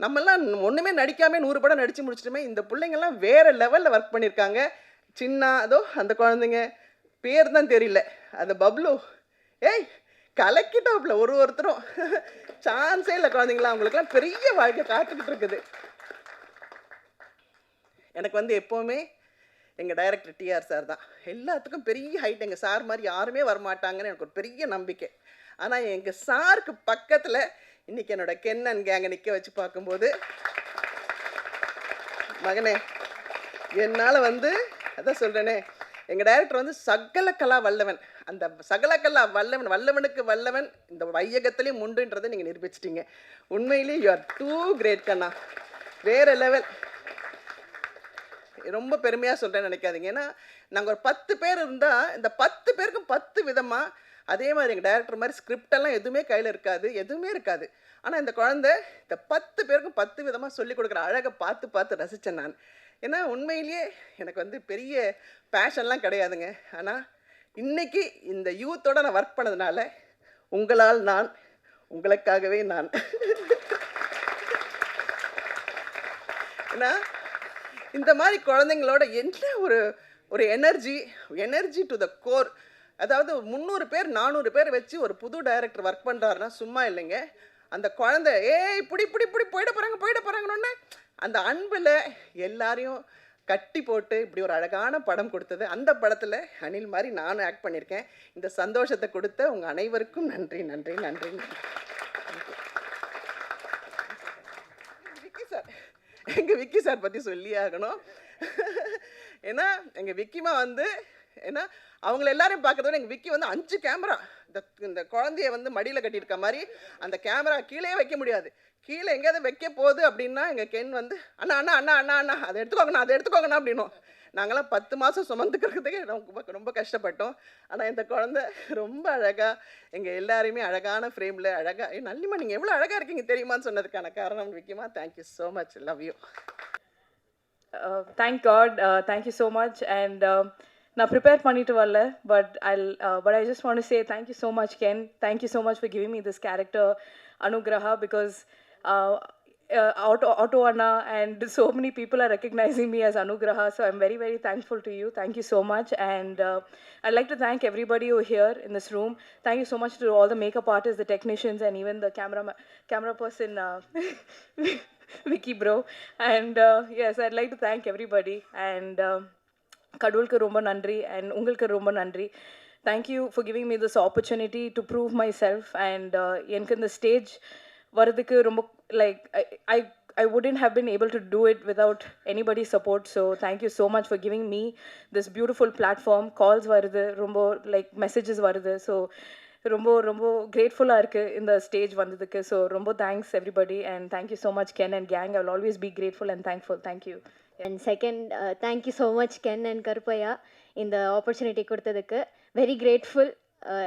[SPEAKER 6] நம்மெல்லாம் ஒன்றுமே நடிக்காமல் 100 படம் நடித்து முடிச்சிட்டுமே, இந்த பிள்ளைங்கள்லாம் வேறு லெவலில் ஒர்க் பண்ணியிருக்காங்க. சின்ன அதோ அந்த குழந்தைங்க பேர் தான் தெரியல, அந்த பப்ளு கலக்கிட்டாப்புல ஒருத்தரும் சான்ஸே இல்லை. குழந்தைங்களா அவங்களுக்குலாம் பெரிய வாழ்க்கை காத்துக்கிட்டு இருக்குது. எனக்கு வந்து எப்போவுமே எங்கள் டைரக்டர் டிஆர் சார் தான் எல்லாத்துக்கும் பெரிய ஹைட். எங்கள் சார் மாதிரி யாருமே வரமாட்டாங்கன்னு எனக்கு ஒரு பெரிய நம்பிக்கை. ஆனால் எங்கள் சாருக்கு பக்கத்தில் இன்றைக்கி என்னோட கென்னன் கேங்கை நிற்க வச்சு பார்க்கும்போது, மகனே என்னால் வந்து அதான் சொல்கிறேனே, எங்கள் டைரக்டர் வந்து சகல கலா வல்லவன். அந்த சகல கலா வல்லவன், வல்லவனுக்கு வல்லவன் இந்த வையகத்துலேயும் உண்டுன்றதை நீங்கள் நிரூபிச்சிட்டிங்க. உண்மையிலேயே யூ ஆர் டூ கிரேட் கண்ணா, வேறு லெவல். ரொம்ப பெருமையாக சொல்கிறேன்னு நினைக்காதீங்க. ஏன்னா நாங்கள் ஒரு 10 பேர் இருந்தால் இந்த 10 பேருக்கும் 10 விதமாக, அதே மாதிரி எங்கள் டைரக்டர் மாதிரி ஸ்கிரிப்டெல்லாம் எதுவுமே கையில் இருக்காது, எதுவுமே இருக்காது. ஆனால் இந்த குழந்தை இந்த 10 பேருக்கும் 10 விதமாக சொல்லிக் கொடுக்குற அழகை பார்த்து பார்த்து ரசித்தேன் நான். ஏன்னா உண்மையிலேயே எனக்கு வந்து பெரிய பேஷன்லாம் கிடையாதுங்க. ஆனால் இன்றைக்கி இந்த யூத்தோடு நான் ஒர்க் பண்ணதுனால உங்களால் நான், உங்களுக்காகவே நான். ஏன்னா இந்த மாதிரி குழந்தைங்களோட என்ன ஒரு எனர்ஜி டு த கோர். அதாவது 300 பேர் 400 பேர் வச்சு ஒரு புது டைரக்டர் ஒர்க் பண்ணுறாருன்னா சும்மா இல்லைங்க. அந்த குழந்தை இப்படி போயிட போகிறாங்கன்னு அந்த அன்பில் எல்லாரையும் கட்டி போட்டு இப்படி ஒரு அழகான படம் கொடுத்தது. அந்த படத்தில் அனில் மாதிரி நானும் ஆக்ட் பண்ணியிருக்கேன். இந்த சந்தோஷத்தை கொடுத்த உங்கள் அனைவருக்கும் நன்றி நன்றி நன்றி. விக்கி சார், எங்கள் விக்கி சார் பற்றி சொல்லி ஆகணும். ஏன்னா எங்கள் விக்கிமா வந்து ஏன்னா அவங்கள எல்லாரையும் பார்க்குறதோட எங்கள் விக்கி வந்து 5 கேமரா, இந்த குழந்தைய வந்து மடியில் கட்டியிருக்க மாதிரி அந்த கேமரா கீழே வைக்க முடியாது. கீழே எங்கேயாவது வைக்க போகுது அப்படின்னா எங்கள் கென் வந்து அண்ணா அண்ணா அண்ணா அண்ணா அண்ணா அதை எடுத்துக்கோங்கண்ணா அப்படின்னும். நாங்களாம் 10 மாதம் சுமந்துக்கிறதுக்கு ரொம்ப கஷ்டப்பட்டோம். ஆனால் இந்த குழந்தை ரொம்ப அழகாக எங்கள் எல்லாரையுமே அழகான ஃப்ரேமில் அழகாக, நல்லிமா நீங்கள் எவ்வளோ அழகாக இருக்கீங்க தெரியுமான்னு சொன்னதுக்கான காரணம் விக்கிமா. Thank you so much, love you.
[SPEAKER 7] Thank God, thank you so much. And நான் ப்ரிப்பேர் பண்ணிட்டு வரல, but I just want to say thank you so much, Ken. Thank you so much for giving me this character, Anugraha, because Otto Anna and so many people are recognizing me as Anugraha, so I'm very, very thankful to you. Thank you so much. And I'd like to thank everybody who here in this room. Thank you so much to all the makeup artists, the technicians, and even the camera person, Vicky bro. And yes, I'd like to thank everybody. And கடவுளுக்கு ரொம்ப நன்றி and உங்களுக்கு ரொம்ப நன்றி. Thank you for giving me this opportunity to prove myself. And எனக்கு இந்த stage வரதுக்கு ரொம்ப like I wouldn't have been able to do it without anybody's support. So thank you so much for giving me this beautiful platform. Calls வருது, ரொம்ப like messages வருது. So ரொம்ப கிரேட்ஃபுல்லாக இருக்குது இந்த ஸ்டேஜ் வந்ததுக்கு. ஸோ ரொம்ப thanks everybody and thank you so much Ken and gang. I will always be grateful and thankful. Thank you.
[SPEAKER 4] And second, thank you so much Ken and Karupaya இந்த opportunity கொடுத்ததுக்கு. Very grateful.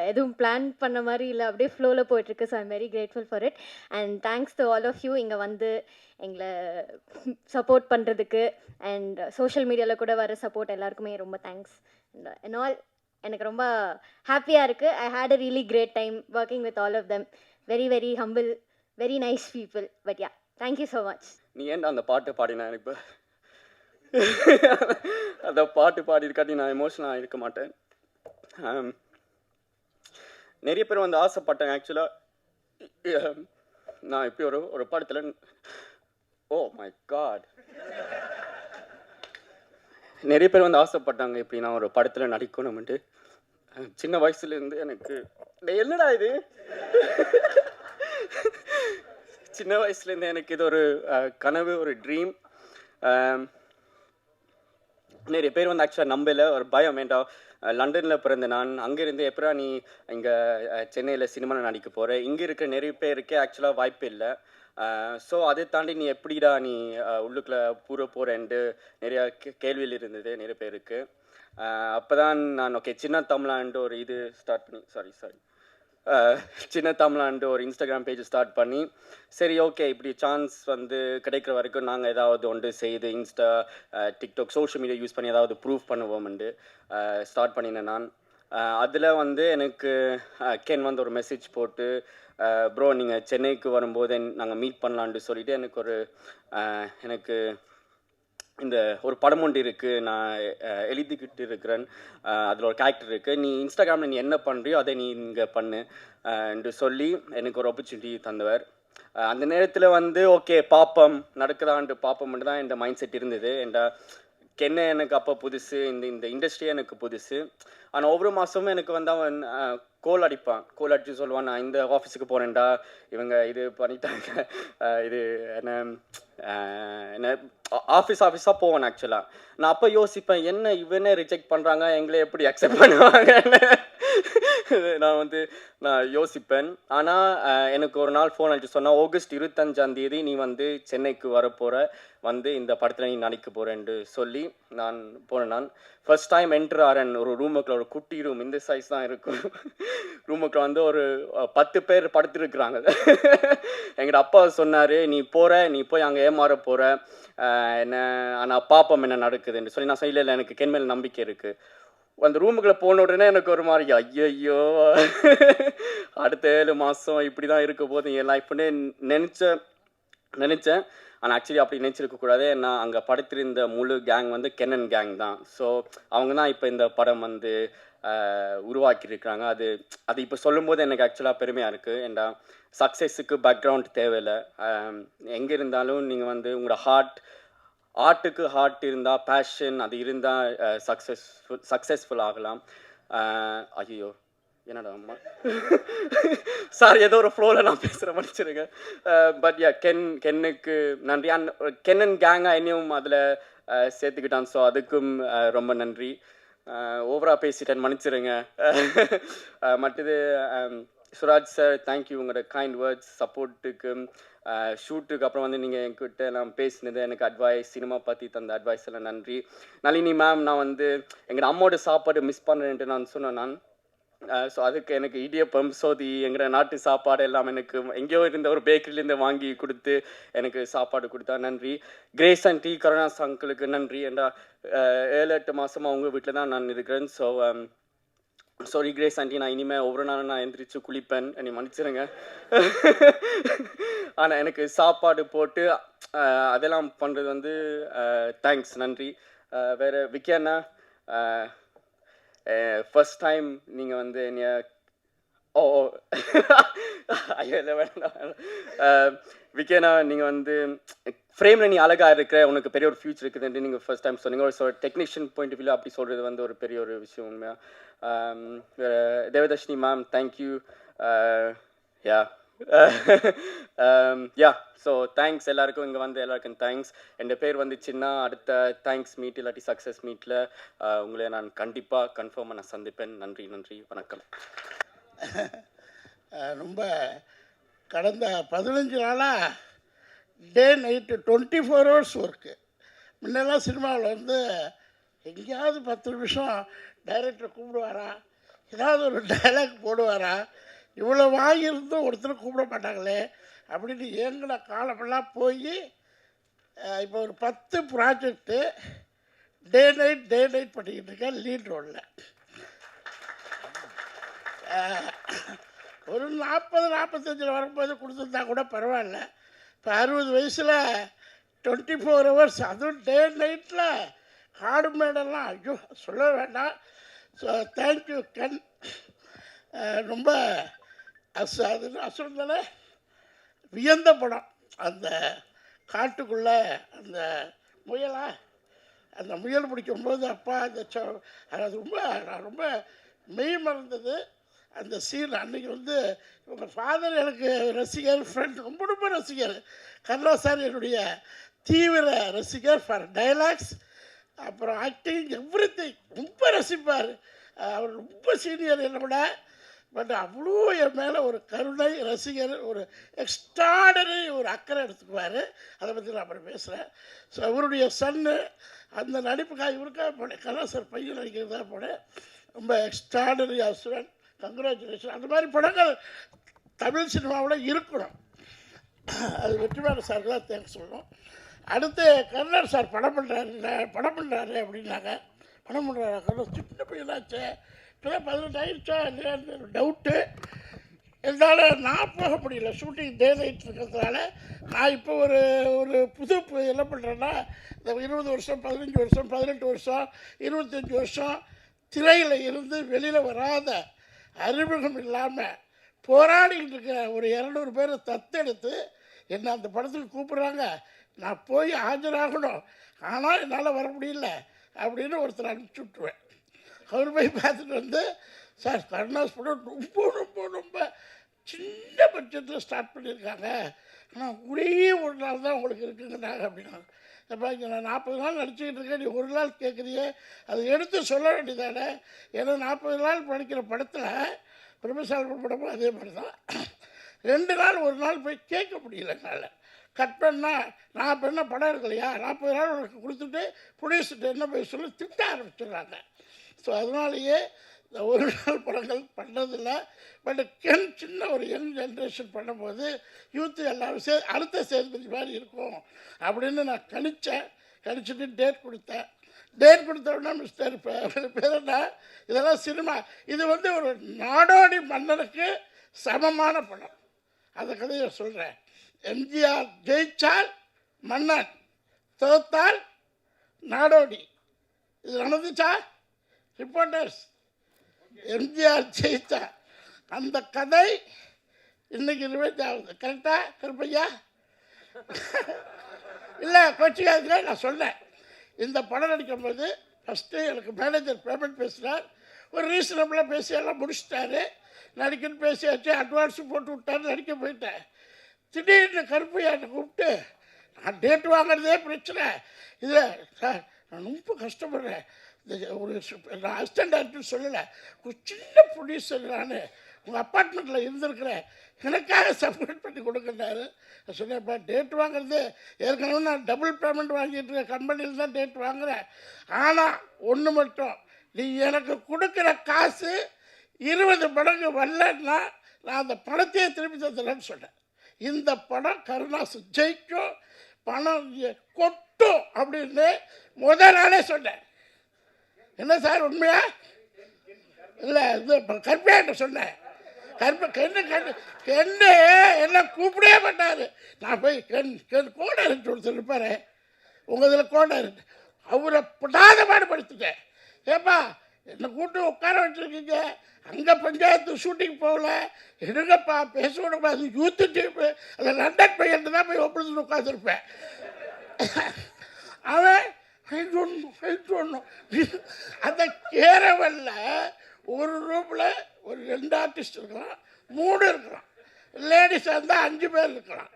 [SPEAKER 4] எதுவும் plan பண்ண மாதிரி இல்லை, அப்படியே ஃப்ளோவில் போயிட்டுருக்கு. So I'm very grateful for it. And thanks to all of you இங்கே வந்து எங்களை சப்போர்ட் பண்ணுறதுக்கு. அண்ட் சோஷியல் மீடியாவில் கூட வர சப்போர்ட் எல்லாருக்குமே ரொம்ப தேங்க்ஸ். அண்ட் ஆல் எனக்கு ரொம்ப ஹாப்பியாக இருக்குது. I had a really great time working with all of them. Very very humble, very nice people. But yeah, thank you so much.
[SPEAKER 8] நீ ஏன்டா அந்த பாட்டு பாடினா எனக்கு இப்போ அந்த பாட்டு பாடியிருக்காட்டி நான் எமோஷனலாக இருக்க மாட்டேன். நிறைய பேர் வந்து ஆசைப்பட்டேன் ஆக்சுவலாக. நான் இப்படி ஒரு படத்தில், ஓ மை காட், நிறைய பேர் வந்து ஆசைப்பட்டாங்க இப்படி நான் ஒரு படத்தில் நடிக்கணும்ட்டு. சின்ன வயசுலேருந்து எனக்கு என்னடா இது சின்ன வயசுலேருந்து எனக்கு இது ஒரு கனவு, ஒரு ட்ரீம். நிறைய பேர் வந்து ஆக்சுவலாக நம்பல, ஒரு பயம் வேண்டாம். லண்டனில் பிறந்த நான், அங்கேருந்து எப்படா நீ இங்கே சென்னையில் சினிமாவில் நடிக்க போகிற, இங்கே இருக்கிற நிறைய பேருக்கு ஆக்சுவலாக வாய்ப்பு இல்லை. ஸோ அதை தாண்டி நீ எப்படிடா நீ உள்ளுக்குள்ளே போகிறேன்ட்டு நிறையா கேள்வியில் இருந்தது நிறைய பேருக்கு. அப்போ தான் நான் ஓகே சின்ன தமிழான்ட்டு ஒரு இது ஸ்டார்ட் பண்ணி சின்ன தமிழான்ட்டு ஒரு இன்ஸ்டாகிராம் பேஜ் ஸ்டார்ட் பண்ணி, சரி ஓகே இப்படி சான்ஸ் வந்து கிடைக்கிற வரைக்கும் நாங்கள் ஏதாவது ஒன்று செய்து Insta, TikTok, social media use பண்ணி ஏதாவது ப்ரூவ் பண்ணுவோம்ண்டு ஸ்டார்ட் பண்ணினேன் நான். அதில் வந்து எனக்கு கென் வந்து ஒரு மெசேஜ் போட்டு, ப்ரோ நீங்கள் சென்னைக்கு வரும்போது நாங்கள் மீட் பண்ணலான்ட்டு சொல்லிவிட்டு எனக்கு இந்த ஒரு படம் ஒன்று இருக்குது, நான் எழுதிக்கிட்டு இருக்கிறேன், அதில் ஒரு கேரக்டர் இருக்குது, நீ இன்ஸ்டாகிராமில் நீ என்ன பண்ணுறியோ அதை நீ இங்கே பண்ணு என்று சொல்லி எனக்கு ஒரு ஆப்பர்ச்சுனிட்டி தந்தவர். அந்த நேரத்தில் வந்து ஓகே பார்ப்போம் நடக்குதான்ட்டு பார்ப்போம்ட்டு தான் இந்த மைண்ட் செட் இருந்தது. கென்னை எனக்கு அப்போ புதுசு, இந்த இண்டஸ்ட்ரியே எனக்கு புதுசு. ஆனால் ஒவ்வொரு மாதமும் எனக்கு வந்து அவன் கோல் அடித்து சொல்லுவான், நான் இந்த ஆஃபீஸுக்கு போகிறேன்டா, இவங்க இது பண்ணிட்டாங்க, இது என்ன ஆஃபீஸாக போவேன். ஆக்சுவலாக நான் அப்போ யோசிப்பேன், என்ன இவனே ரிஜெக்ட் பண்ணுறாங்க, எங்களை எப்படி அக்செப்ட் பண்ணுவாங்கன்னு நான் யோசிப்பேன். ஆனால் எனக்கு ஒரு நாள் ஃபோன் அடிச்சு சொன்னால், ஆகஸ்ட் 25 நீ வந்து சென்னைக்கு வரப்போகிற, வந்து இந்த படத்தில் நீ நடிக்க போகிறேன்னு சொல்லி நான் போனேன். நான் ஃபர்ஸ்ட் டைம் என்ட்ரு ஆறேன் ஒரு ரூமுக்குள்ள, ஒரு குட்டி ரூம், இந்த சைஸ் தான் இருக்கும். ரூமுக்குள்ள வந்து ஒரு 10 பேர் படுத்துருக்குறாங்க. எங்கள் அப்பா சொன்னார், நீ போய் அங்கே ஏமாற போகிற, என்ன ஆனால் பாப்பம் என்ன நடக்குதுன்னு சொல்லி நான் சொல்லல, எனக்கு கென் மேல் நம்பிக்கை இருக்குது. அந்த ரூமுக்குள்ளே போன உடனே எனக்கு ஒரு மாதிரி ஐயோ அடுத்த 7 மாதம் இப்படி தான் இருக்க போது என் லைஃப்னு நினச்சேன். ஆனால் ஆக்சுவலி அப்படி நினச்சிருக்கக்கூடாது. நான் அங்கே படுத்திருந்த முழு கேங் வந்து கென்னன் கேங் தான். ஸோ அவங்க தான் இப்போ இந்த படம் வந்து உருவாக்கியிருக்கிறாங்க. அது இப்போ சொல்லும்போது எனக்கு ஆக்சுவலாக பெருமையாக இருக்குது. ஏன்டா சக்ஸஸுக்கு பேக்ரவுண்ட் தேவையில்லை. எங்கே இருந்தாலும் நீங்கள் வந்து உங்களோட ஆர்ட்டுக்கு ஹார்ட் இருந்தால், பேஷன் அது இருந்தால் சக்ஸஸ்ஃபுல் ஆகலாம். ஐயோ என்னடா அம்மா சாரி, ஏதோ ஒரு ஃப்ளோவில் நான் பேசுகிற மன்னிச்சிருங்க. பட் யா, கென்னுக்கு நன்றி. கென்னன் கேங்காக என்னையும் அதில் சேர்த்துக்கிட்டான். ஸோ அதுக்கும் ரொம்ப நன்றி. ஓவராக பேசிட்டேன், மன்னிச்சிருங்க. மற்றது சுராஜ் சார், தேங்க்யூ உங்களோட கைண்ட் வேர்ட்ஸ், சப்போர்ட்டுக்கு. ஷூட்டுக்கு அப்புறம் வந்து நீங்கள் என்கிட்ட நான் பேசினது, எனக்கு அட்வைஸ், சினிமா பற்றி தந்த அட்வைஸ் எல்லாம் நன்றி. நளினி மேம், நான் வந்து எங்கள் அம்மாவோட சாப்பாடு மிஸ் பண்ணுறேன்ட்டு நான் சொன்னேன். ஸோ அதுக்கு எனக்கு இடியப்பம், சோதி, எங்களோட நாட்டு சாப்பாடு எல்லாம் எனக்கு எங்கேயோ இருந்த ஒரு பேக்கரியிலேருந்து வாங்கி கொடுத்து எனக்கு சாப்பாடு கொடுத்தா நன்றி. கிரேஸ் அண்ட் டி கருணாஸ் அங்கிளுக்கு நன்றி. ஏண்டா 7-8 மாதமாக அவங்க வீட்டில் தான் நான் இருக்கிறேன். ஸோ சாரி கிரேஸ் ஆண்டி, நான் இனிமேல் ஒவ்வொரு நாளும் நான் எந்திரிச்சு குளிப்பேன், என்னை மன்னிச்சிருங்க. ஆனால் எனக்கு சாப்பாடு போட்டு அதெல்லாம் பண்ணுறது வந்து தேங்க்ஸ், நன்றி. வேறு விக்கியண்ணா, ஃபர்ஸ்ட் டைம் நீங்கள் வந்து என்னைய ஐயோ இல்லை வேண்டாம். விக்கியண்ணா, நீங்கள் வந்து ஃப்ரேமில் நீ அழகாக இருக்கிற, உனக்கு பெரிய ஒரு ஃபியூச்சர் இருக்குதுன்ட்டு நீங்கள் ஃபர்ஸ்ட் டைம் சொன்னீங்க. ஒரு டெக்னீஷியன் பாயிண்ட் ஆஃப் வியூ அப்படி சொல்கிறது வந்து ஒரு பெரிய ஒரு விஷயம் உண்மையாக. Devadarshini ma'am, thank you. So thanks எல்லாருக்கும், இங்கே வந்து எல்லாருக்கும் தேங்க்ஸ். என் பேர் வந்து சின்ன. அடுத்த தேங்க்ஸ் மீட் இல்லாட்டி சக்ஸஸ் மீட்டில் உங்களை நான் கண்டிப்பாக கன்ஃபார்மாக நான் சந்திப்பேன். நன்றி, வணக்கம்.
[SPEAKER 2] ரொம்ப கடந்த 15 நாளாக டே நைட்டு 24 hours ஒர்க்கு. முன்னெல்லாம் சினிமாவில் வந்து எங்கேயாவது 10 நிமிஷம் டைரக்டரை கூப்பிடுவாரா, ஏதாவது ஒரு டைலாக் போடுவாரா, இவ்வளோ வாங்கியிருந்தும் ஒருத்தர் கூப்பிட மாட்டாங்களே அப்படின்னு ஏங்கின காலமெல்லாம் போய் இப்போ ஒரு 10 ப்ராஜெக்ட்டு டே நைட் பண்ணிக்கிட்டு இருக்கேன் லீட் ரோலில். ஒரு 40-45 வரும்போது கொடுத்துருந்தா கூட பரவாயில்ல. இப்போ 60 வயசில் 24 ஹவர்ஸ், அதுவும் டே நைட்டில் காடு மேடெல்லாம் ஐயோ சொல்ல வேண்டாம். ஸோ தேங்க்யூ கண். ரொம்ப அசுரந்தன வியந்த படம். அந்த காட்டுக்குள்ளே அந்த முயல் பிடிக்கும்போது அப்பா அந்த அது நான் ரொம்ப மெய் மறந்தது அந்த சீன். அன்றைக்கி உங்கள் ஃபாதர் எனக்கு ரசிகர், ஃப்ரெண்ட், ரொம்ப ரசிகர். கருணா சார் என்னுடைய தீவிர ரசிகர் ஃபார் டைலாக்ஸ், அப்புறம் ஆக்டிங், எவ்ரிதிங் ரொம்ப ரசிப்பார். அவர் ரொம்ப சீனியர் என்னை விட. பட் அவ்வளோ என் மேலே ஒரு கருணை, ரசிகர், ஒரு எக்ஸ்ட்ராடனரி ஒரு அக்கறை எடுத்துக்குவார். அதை பற்றி நான் அப்புறம் பேசுகிறேன். ஸோ அவருடைய சன்னு அந்த நடிப்புக்காக இவருக்காக போனேன். கருணா சார் பையன் நடிக்கிறதாக போனேன். ரொம்ப எக்ஸ்ட்ராடனரி ஹஸ்பண்ட், கங்க்ராச்சுலேஷன். அந்த மாதிரி படங்கள் தமிழ் சினிமாவில் இருக்கணும். அது வெற்றிமாறன் சாருக்கு தான் தேங்க்ஸ் சொல்லணும். அடுத்து கர்ணன் சார் படம் பண்ணுறாரு அப்படின்னாங்க. படம் பண்ணுறாரு கர்ணன், சின்ன பையனாச்சே, இப்போ 18 ஆயிடுச்சா இல்லையான்னு டவுட்டு. இருந்தாலும் நான் போக முடியல, ஷூட்டிங் டே நைட் இருக்கிறதுனால. நான் இப்போ ஒரு புது என்ன பண்ணுறேன்னா, இந்த 20 வருஷம் 15 வருஷம் 18 வருஷம் 25 வருஷம் திரையில் இருந்து வெளியில் வராத, அறிமுகம் இல்லாமல் போராடிக்கிட்டு இருக்கிற ஒரு 200 பேரை தத்தெடுத்து என்னை அந்த படத்துக்கு கூப்பிட்றாங்க. நான் போய் ஆஜராகணும், ஆனால் என்னால் வர முடியல அப்படின்னு ஒருத்தர் அனுப்பிச்சி விட்ருவேன். அவர் போய் பார்த்துட்டு சார் கருணாஸ் படம் ரொம்ப சின்ன பட்ஜெட்டில் ஸ்டார்ட் பண்ணியிருக்காங்க, ஆனால் ஒரே ஒரு நாள் தான் உங்களுக்கு இருக்குங்கிறாங்க அப்படின்னா. அப்போ இங்கே நான் 40 நாள் நடிச்சுக்கிட்டு இருக்கேன், நீ ஒரு நாள் கேட்குறியே, அதை எடுத்து சொல்ல வேண்டியதானே. ஏன்னா 40 நாள் படிக்கிற படத்தில் பிரபுசால் படமும் அதே மாதிரி தான். 2 நாள் ஒரு நாள் போய் கேட்க முடியல என்னால். கட் பண்ணால் நான் இப்போ என்ன படம் இருக்கலையா, 40 நாள் உனக்கு கொடுத்துட்டு ப்ரொடியூசர்கிட்ட என்ன போய் சொல்லி திட்ட ஆரம்பிச்சிடுறாங்க. ஸோ அதனாலேயே இந்த ஒரு நாள் படங்கள் பண்ணதில்லை. பட் சின்ன ஒரு யங் ஜென்ரேஷன் பண்ணும்போது யூத்து எல்லோரும் அடுத்த சேதுபதி மாதிரி இருக்கும் அப்படின்னு நான் கணிச்சிட்டு டேட் கொடுத்தோன்னா மிஸ்டர் பேர் என்ன, இதெல்லாம் சினிமா, இது ஒரு நாடோடி மன்னனுக்கு சமமான படம். அந்த கதையை சொல்கிறேன். எம்ஜிஆர் ஜெயிச்சால் மன்னன், தோத்தால் நாடோடி. இது நடந்துச்சா ரிப்போர்ட்டர்ஸ்? எம்ஜிஆர் ஜெயிச்சா அந்த கதை இன்னைக்கு ரிவைண்ட் ஆகுது. கரெக்டாக கருப்பையா? இல்லை கோச்சிக்காதுல நான் சொன்னேன். இந்த படம் நடிக்கும்போது ஃபஸ்ட்டு எனக்கு மேனேஜர் பேமெண்ட் பேசுகிறார். ஒரு ரீசனபிளாக பேசி எல்லாம் முடிச்சிட்டாரு. நடிக்கன்னு பேசியாச்சு, அட்வான்ஸு போட்டு விட்டாரு, நடிக்க போயிட்டேன். திடீர்னு கருப்பையாட்ட கூப்பிட்டு, நான் டேட் வாங்குறதே பிரச்சனை, இதில் சார் நான் ரொம்ப கஷ்டப்படுறேன், ஒரு நான் அசிஸ்டன்ட் டைரக்டர் சொல்லலை, ஒரு சின்ன ப்ரொடியூசர், நான் உங்கள் அப்பார்ட்மெண்ட்டில் இருந்திருக்கிறேன், எனக்காக செப்பரேட் பண்ணி கொடுக்குறாரு. நான் சொன்னேன்ப்பா டேட் வாங்குறது ஏற்கனவே நான் டபுள் பேமெண்ட் வாங்கிட்டு இருக்கேன், கம்பெனியில் தான் டேட் வாங்குகிறேன். ஆனால் ஒன்று மட்டும், நீ எனக்கு கொடுக்குற காசு 20 மடங்கு வரலன்னா நான் அந்த பணத்தையே திருப்பி தந்துடுறேன்னு சொன்னேன். இந்த படம் கருணாஸ் ஜெயிக்கும், பணம் கொட்டும் அப்படின்னு முதல் நாளே சொன்னேன். என்ன சார் உண்மையா? இல்லை இது கருப்பையாட்ட சொன்னேன். கென்னு என்ன கூப்பிடவே மாட்டார். நான் போய் கோடாரிட்டு ஒருத்தர் இருப்பார், உங்கள் இதில் கோடாரிட்டு, அவரை படாத பாடுபடுத்திட்டேன். ஏப்பா என்னை கூப்பிட்டு உட்கார வச்சுருக்கீங்க, அங்கே பஞ்சாயத்து ஷூட்டிங் போகல, எடுங்கப்பா பேச விடக்கூடாது, யூத்து டீப்பு, அந்த லண்டன் பையன் தான் போய் ஒப்பிட்டு உட்காந்துருப்பேன். அவன் ஒன்றும் அந்த கேரவல்ல ஒரு ரூமில் ஒரு 2 ஆர்டிஸ்ட் இருக்கலாம், 3 இருக்கலாம். லேடிஸாக இருந்தால் 5 பேர் இருக்கலாம்.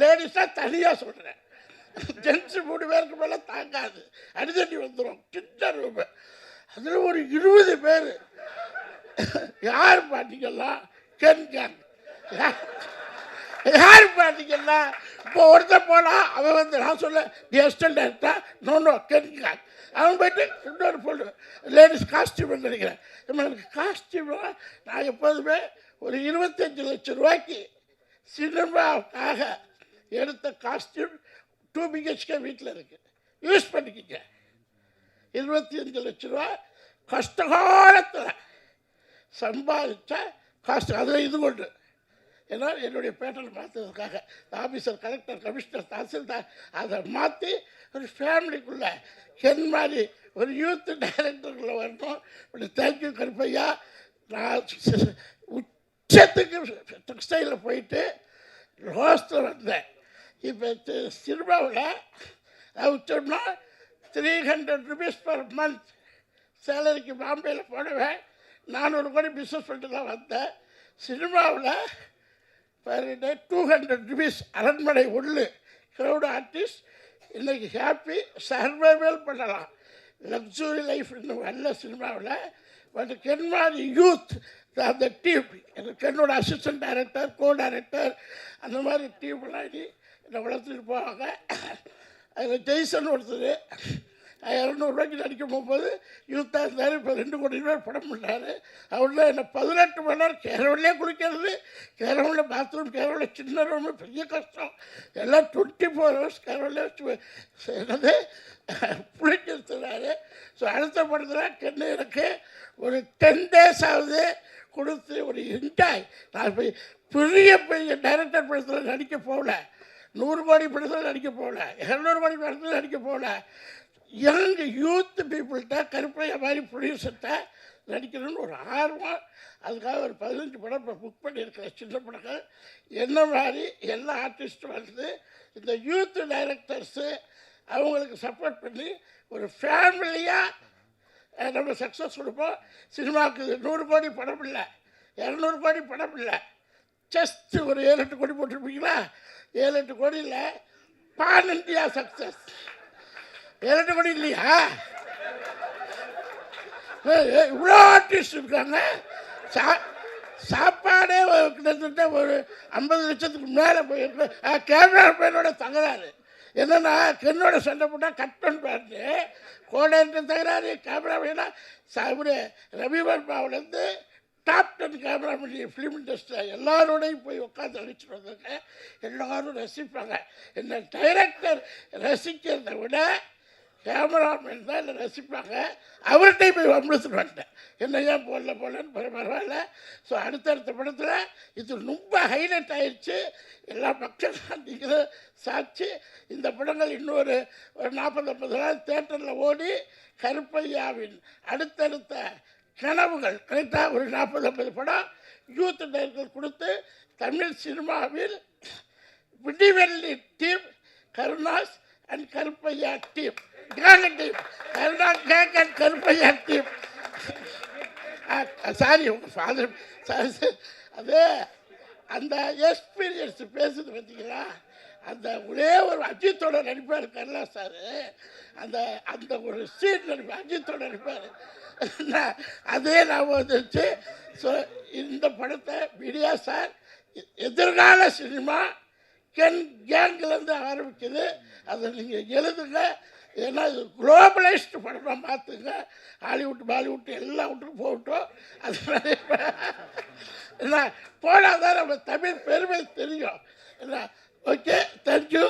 [SPEAKER 2] லேடிஸாக தனியாக சொல்கிறேன். ஜென்ஸு 3 பேருக்கு மேலே தாங்காது, அடிதடி வந்துடும். சின்ன ரூமு, அதில் ஒரு 20 பேர். யார் பார்த்தீங்கன்னா கென் கேங், யார் பார்த்தீங்கன்னா இப்போ ஒருத்தர் போனால் அவன் வந்து நான் சொல்ல தி அசிஸ்டன்ட் டைரக்டர் நோ கேட்க அவன் போயிட்டு இன்னொரு பொண்ணு லேடிஸ் காஸ்டியூம்னு நினைக்கிறேன். எனக்கு காஸ்டியூம் நான் எப்போதுமே ஒரு 25 லட்சம் ரூபாய்க்கு சினிமாவுக்காக எடுத்த காஸ்டியூம் 2 BHK வீட்டில் இருக்குது, யூஸ் பண்ணிக்கிங்க. 25 லட்ச ரூபா கஷ்டகாலத்தில் சம்பாதிச்ச காஸ்ட், அதில் இது கொண்டு ஏன்னா என்னுடைய பேட்டர்ன் மாற்றுறதுக்காக ஆஃபீஸர், கலெக்டர், கமிஷனர், தாசில்தார் அதை மாற்றி ஒரு ஃபேமிலிக்குள்ளே என் மாதிரி ஒரு யூத் டைரக்டருக்குள்ளே வரணும். இப்படி தேங்க்யூ கருப்பையா. நான் உச்சத்துக்கு டெக்ஸ்டைலில் போயிட்டு ரோஸ்டில் வந்தேன். இப்போ சினிமாவில் உச்சம்னா 300 rupees பர் மந்த் சேலரிக்கு பாம்பேயில் போடுவேன். 400 கோடி பிஸ்னஸ் பண்ணிட்டு தான் வந்தேன். சினிமாவில் பர் டே 200 rupees அரண்மனை உள்ளு க்ரௌட் ஆர்டிஸ்ட் இன்றைக்கி ஹாப்பி சர்வைவல் பண்ணலாம். லக்ஸுரி லைஃப் இன்னும் நல்ல சினிமாவில். பட் கென்மாரி யூத் அந்த டீம், எனக்கு என்னோட அசிஸ்டன்ட் டைரக்டர், கோ டைரக்டர், அந்த மாதிரி டீம்லாம் என்னை வளர்த்துட்டு போவாங்க. அதில் ஜெய்சன் ஒருத்தர் 200 ரூபாய்க்கு நடிக்க போகும்போது யூத்தாக இருந்தார். இப்போ 2 கோடி ரூபாய் படம் பண்ணார். அவரில் என்ன 18 மணி நேரம் கேரவன்லேயே குளிக்கிறது, கேரவனில் பாத்ரூம், கேரவனில் சின்ன ரூம், பெரிய கஷ்டம். எல்லாம் 24 hours கேரவன்லேயே வச்சு என்னது குளிக்கிறாரு. ஸோ அடுத்த படத்தில் கென்னு எனக்கு ஒரு 10 days ஆகுது கொடுத்து ஒரு என்ஜாய். நான் போய் பெரிய டைரக்டர் படத்தில் நடிக்க போகல, 100 கோடி படத்தில் நடிக்க போகல, 200 கோடி படத்தில் நடிக்க போகல. யங் யூத் பீப்புள்கிட்ட கருப்பையா மாதிரி ப்ரொடியூசர்கிட்ட நடிக்கணும்னு ஒரு ஆர்வம். அதுக்காக ஒரு 15 படம் இப்போ புக் பண்ணியிருக்கிறேன், சின்ன படங்கள். என்ன மாதிரி எல்லா ஆர்டிஸ்ட்டும் வந்து இந்த யூத் டைரக்டர்ஸு அவங்களுக்கு சப்போர்ட் பண்ணி ஒரு ஃபேமிலியாக நம்ம சக்ஸஸ் கொடுப்போம். சினிமாவுக்கு 100 கோடி படம் இல்லை, 200 கோடி படம் இல்லை, ஜஸ்ட் ஒரு 7-8 கோடி போட்டிருப்பீங்களா? 7-8 கோடியில் பான் இந்தியா சக்ஸஸ். 7-8 கோடி இல்லையா? இவ்வளோ ஆர்டிஸ்ட் இருக்காங்க. சாப்பாடே கிட்டத்தட்ட ஒரு 50 லட்சத்துக்கு மேலே போயிருக்கு. கேமரா பேனோட தகராறு என்னென்னா, கென்னோட சண்டை போட்டால் கட் பண்ணிப்பாரு, கோடைன்ற தகராறு. கேமரா வேணா இப்படி ரவிவர்மாவிலேருந்து டாப் 10 கேமராமேன் ஃபிலிம் இண்டஸ்ட்ரியில் எல்லாரோடையும் போய் உட்காந்து அடிச்சுட்டு வந்தாங்க. எல்லோரும் ரசிப்பாங்க. என்ன டைரக்டர் ரசிக்கிறத விட கேமராமேன் தான் என்னை ரசிப்பாங்க. அவர்கிட்டையும் போய் வம்பளுத்துட்டு வந்துட்டேன், என்ன ஏன் போடலன்னு பரவாயில்ல. ஸோ அடுத்தடுத்த படத்தில் இது ரொம்ப ஹைலைட் ஆயிடுச்சு. எல்லா மக்களும் நீங்கள் சாட்சி. இந்த படங்கள் இன்னொரு 40-50 நாள் தேட்டரில் ஓடி கருப்பையாவின் அடுத்தடுத்த கனவுகள் கரெக்டாக ஒரு 40-50 படம் யூத் டைரக்டர் கொடுத்து தமிழ் சினிமாவில் Vidivelli team, Karunas and Karuppaiah team, gang team, Karunas gang and Karuppaiah team. Sorry உங்கள் ஃபாதர் சாரி. அது அந்த எக்ஸ்பீரியன்ஸ் பேசுது பார்த்தீங்களா? அந்த ஒரே ஒரு அஜித்தோட நடிப்பார் கருணா சார். அந்த அந்த ஒரு சீன் நடிப்பார், அஜித்தோட நடிப்பார். அதே ஞாபகம் வந்துருச்சு. ஸோ இந்த படத்தை மீடியா சார் எதிர்கால சினிமா கேங்கிலேருந்து ஆரம்பிக்குது. அதை நீங்கள் எழுதுங்க. ஏன்னா இது குளோபலைஸ்டு படமாக மாற்றுங்க. ஹாலிவுட், பாலிவுட் எல்லா விட்டுக்கும் போகட்டும். அதனால என்ன போனால் தான் நம்ம தமிழ் பெருமை தெரியும். என்ன ஓகே, தேங்க்யூ.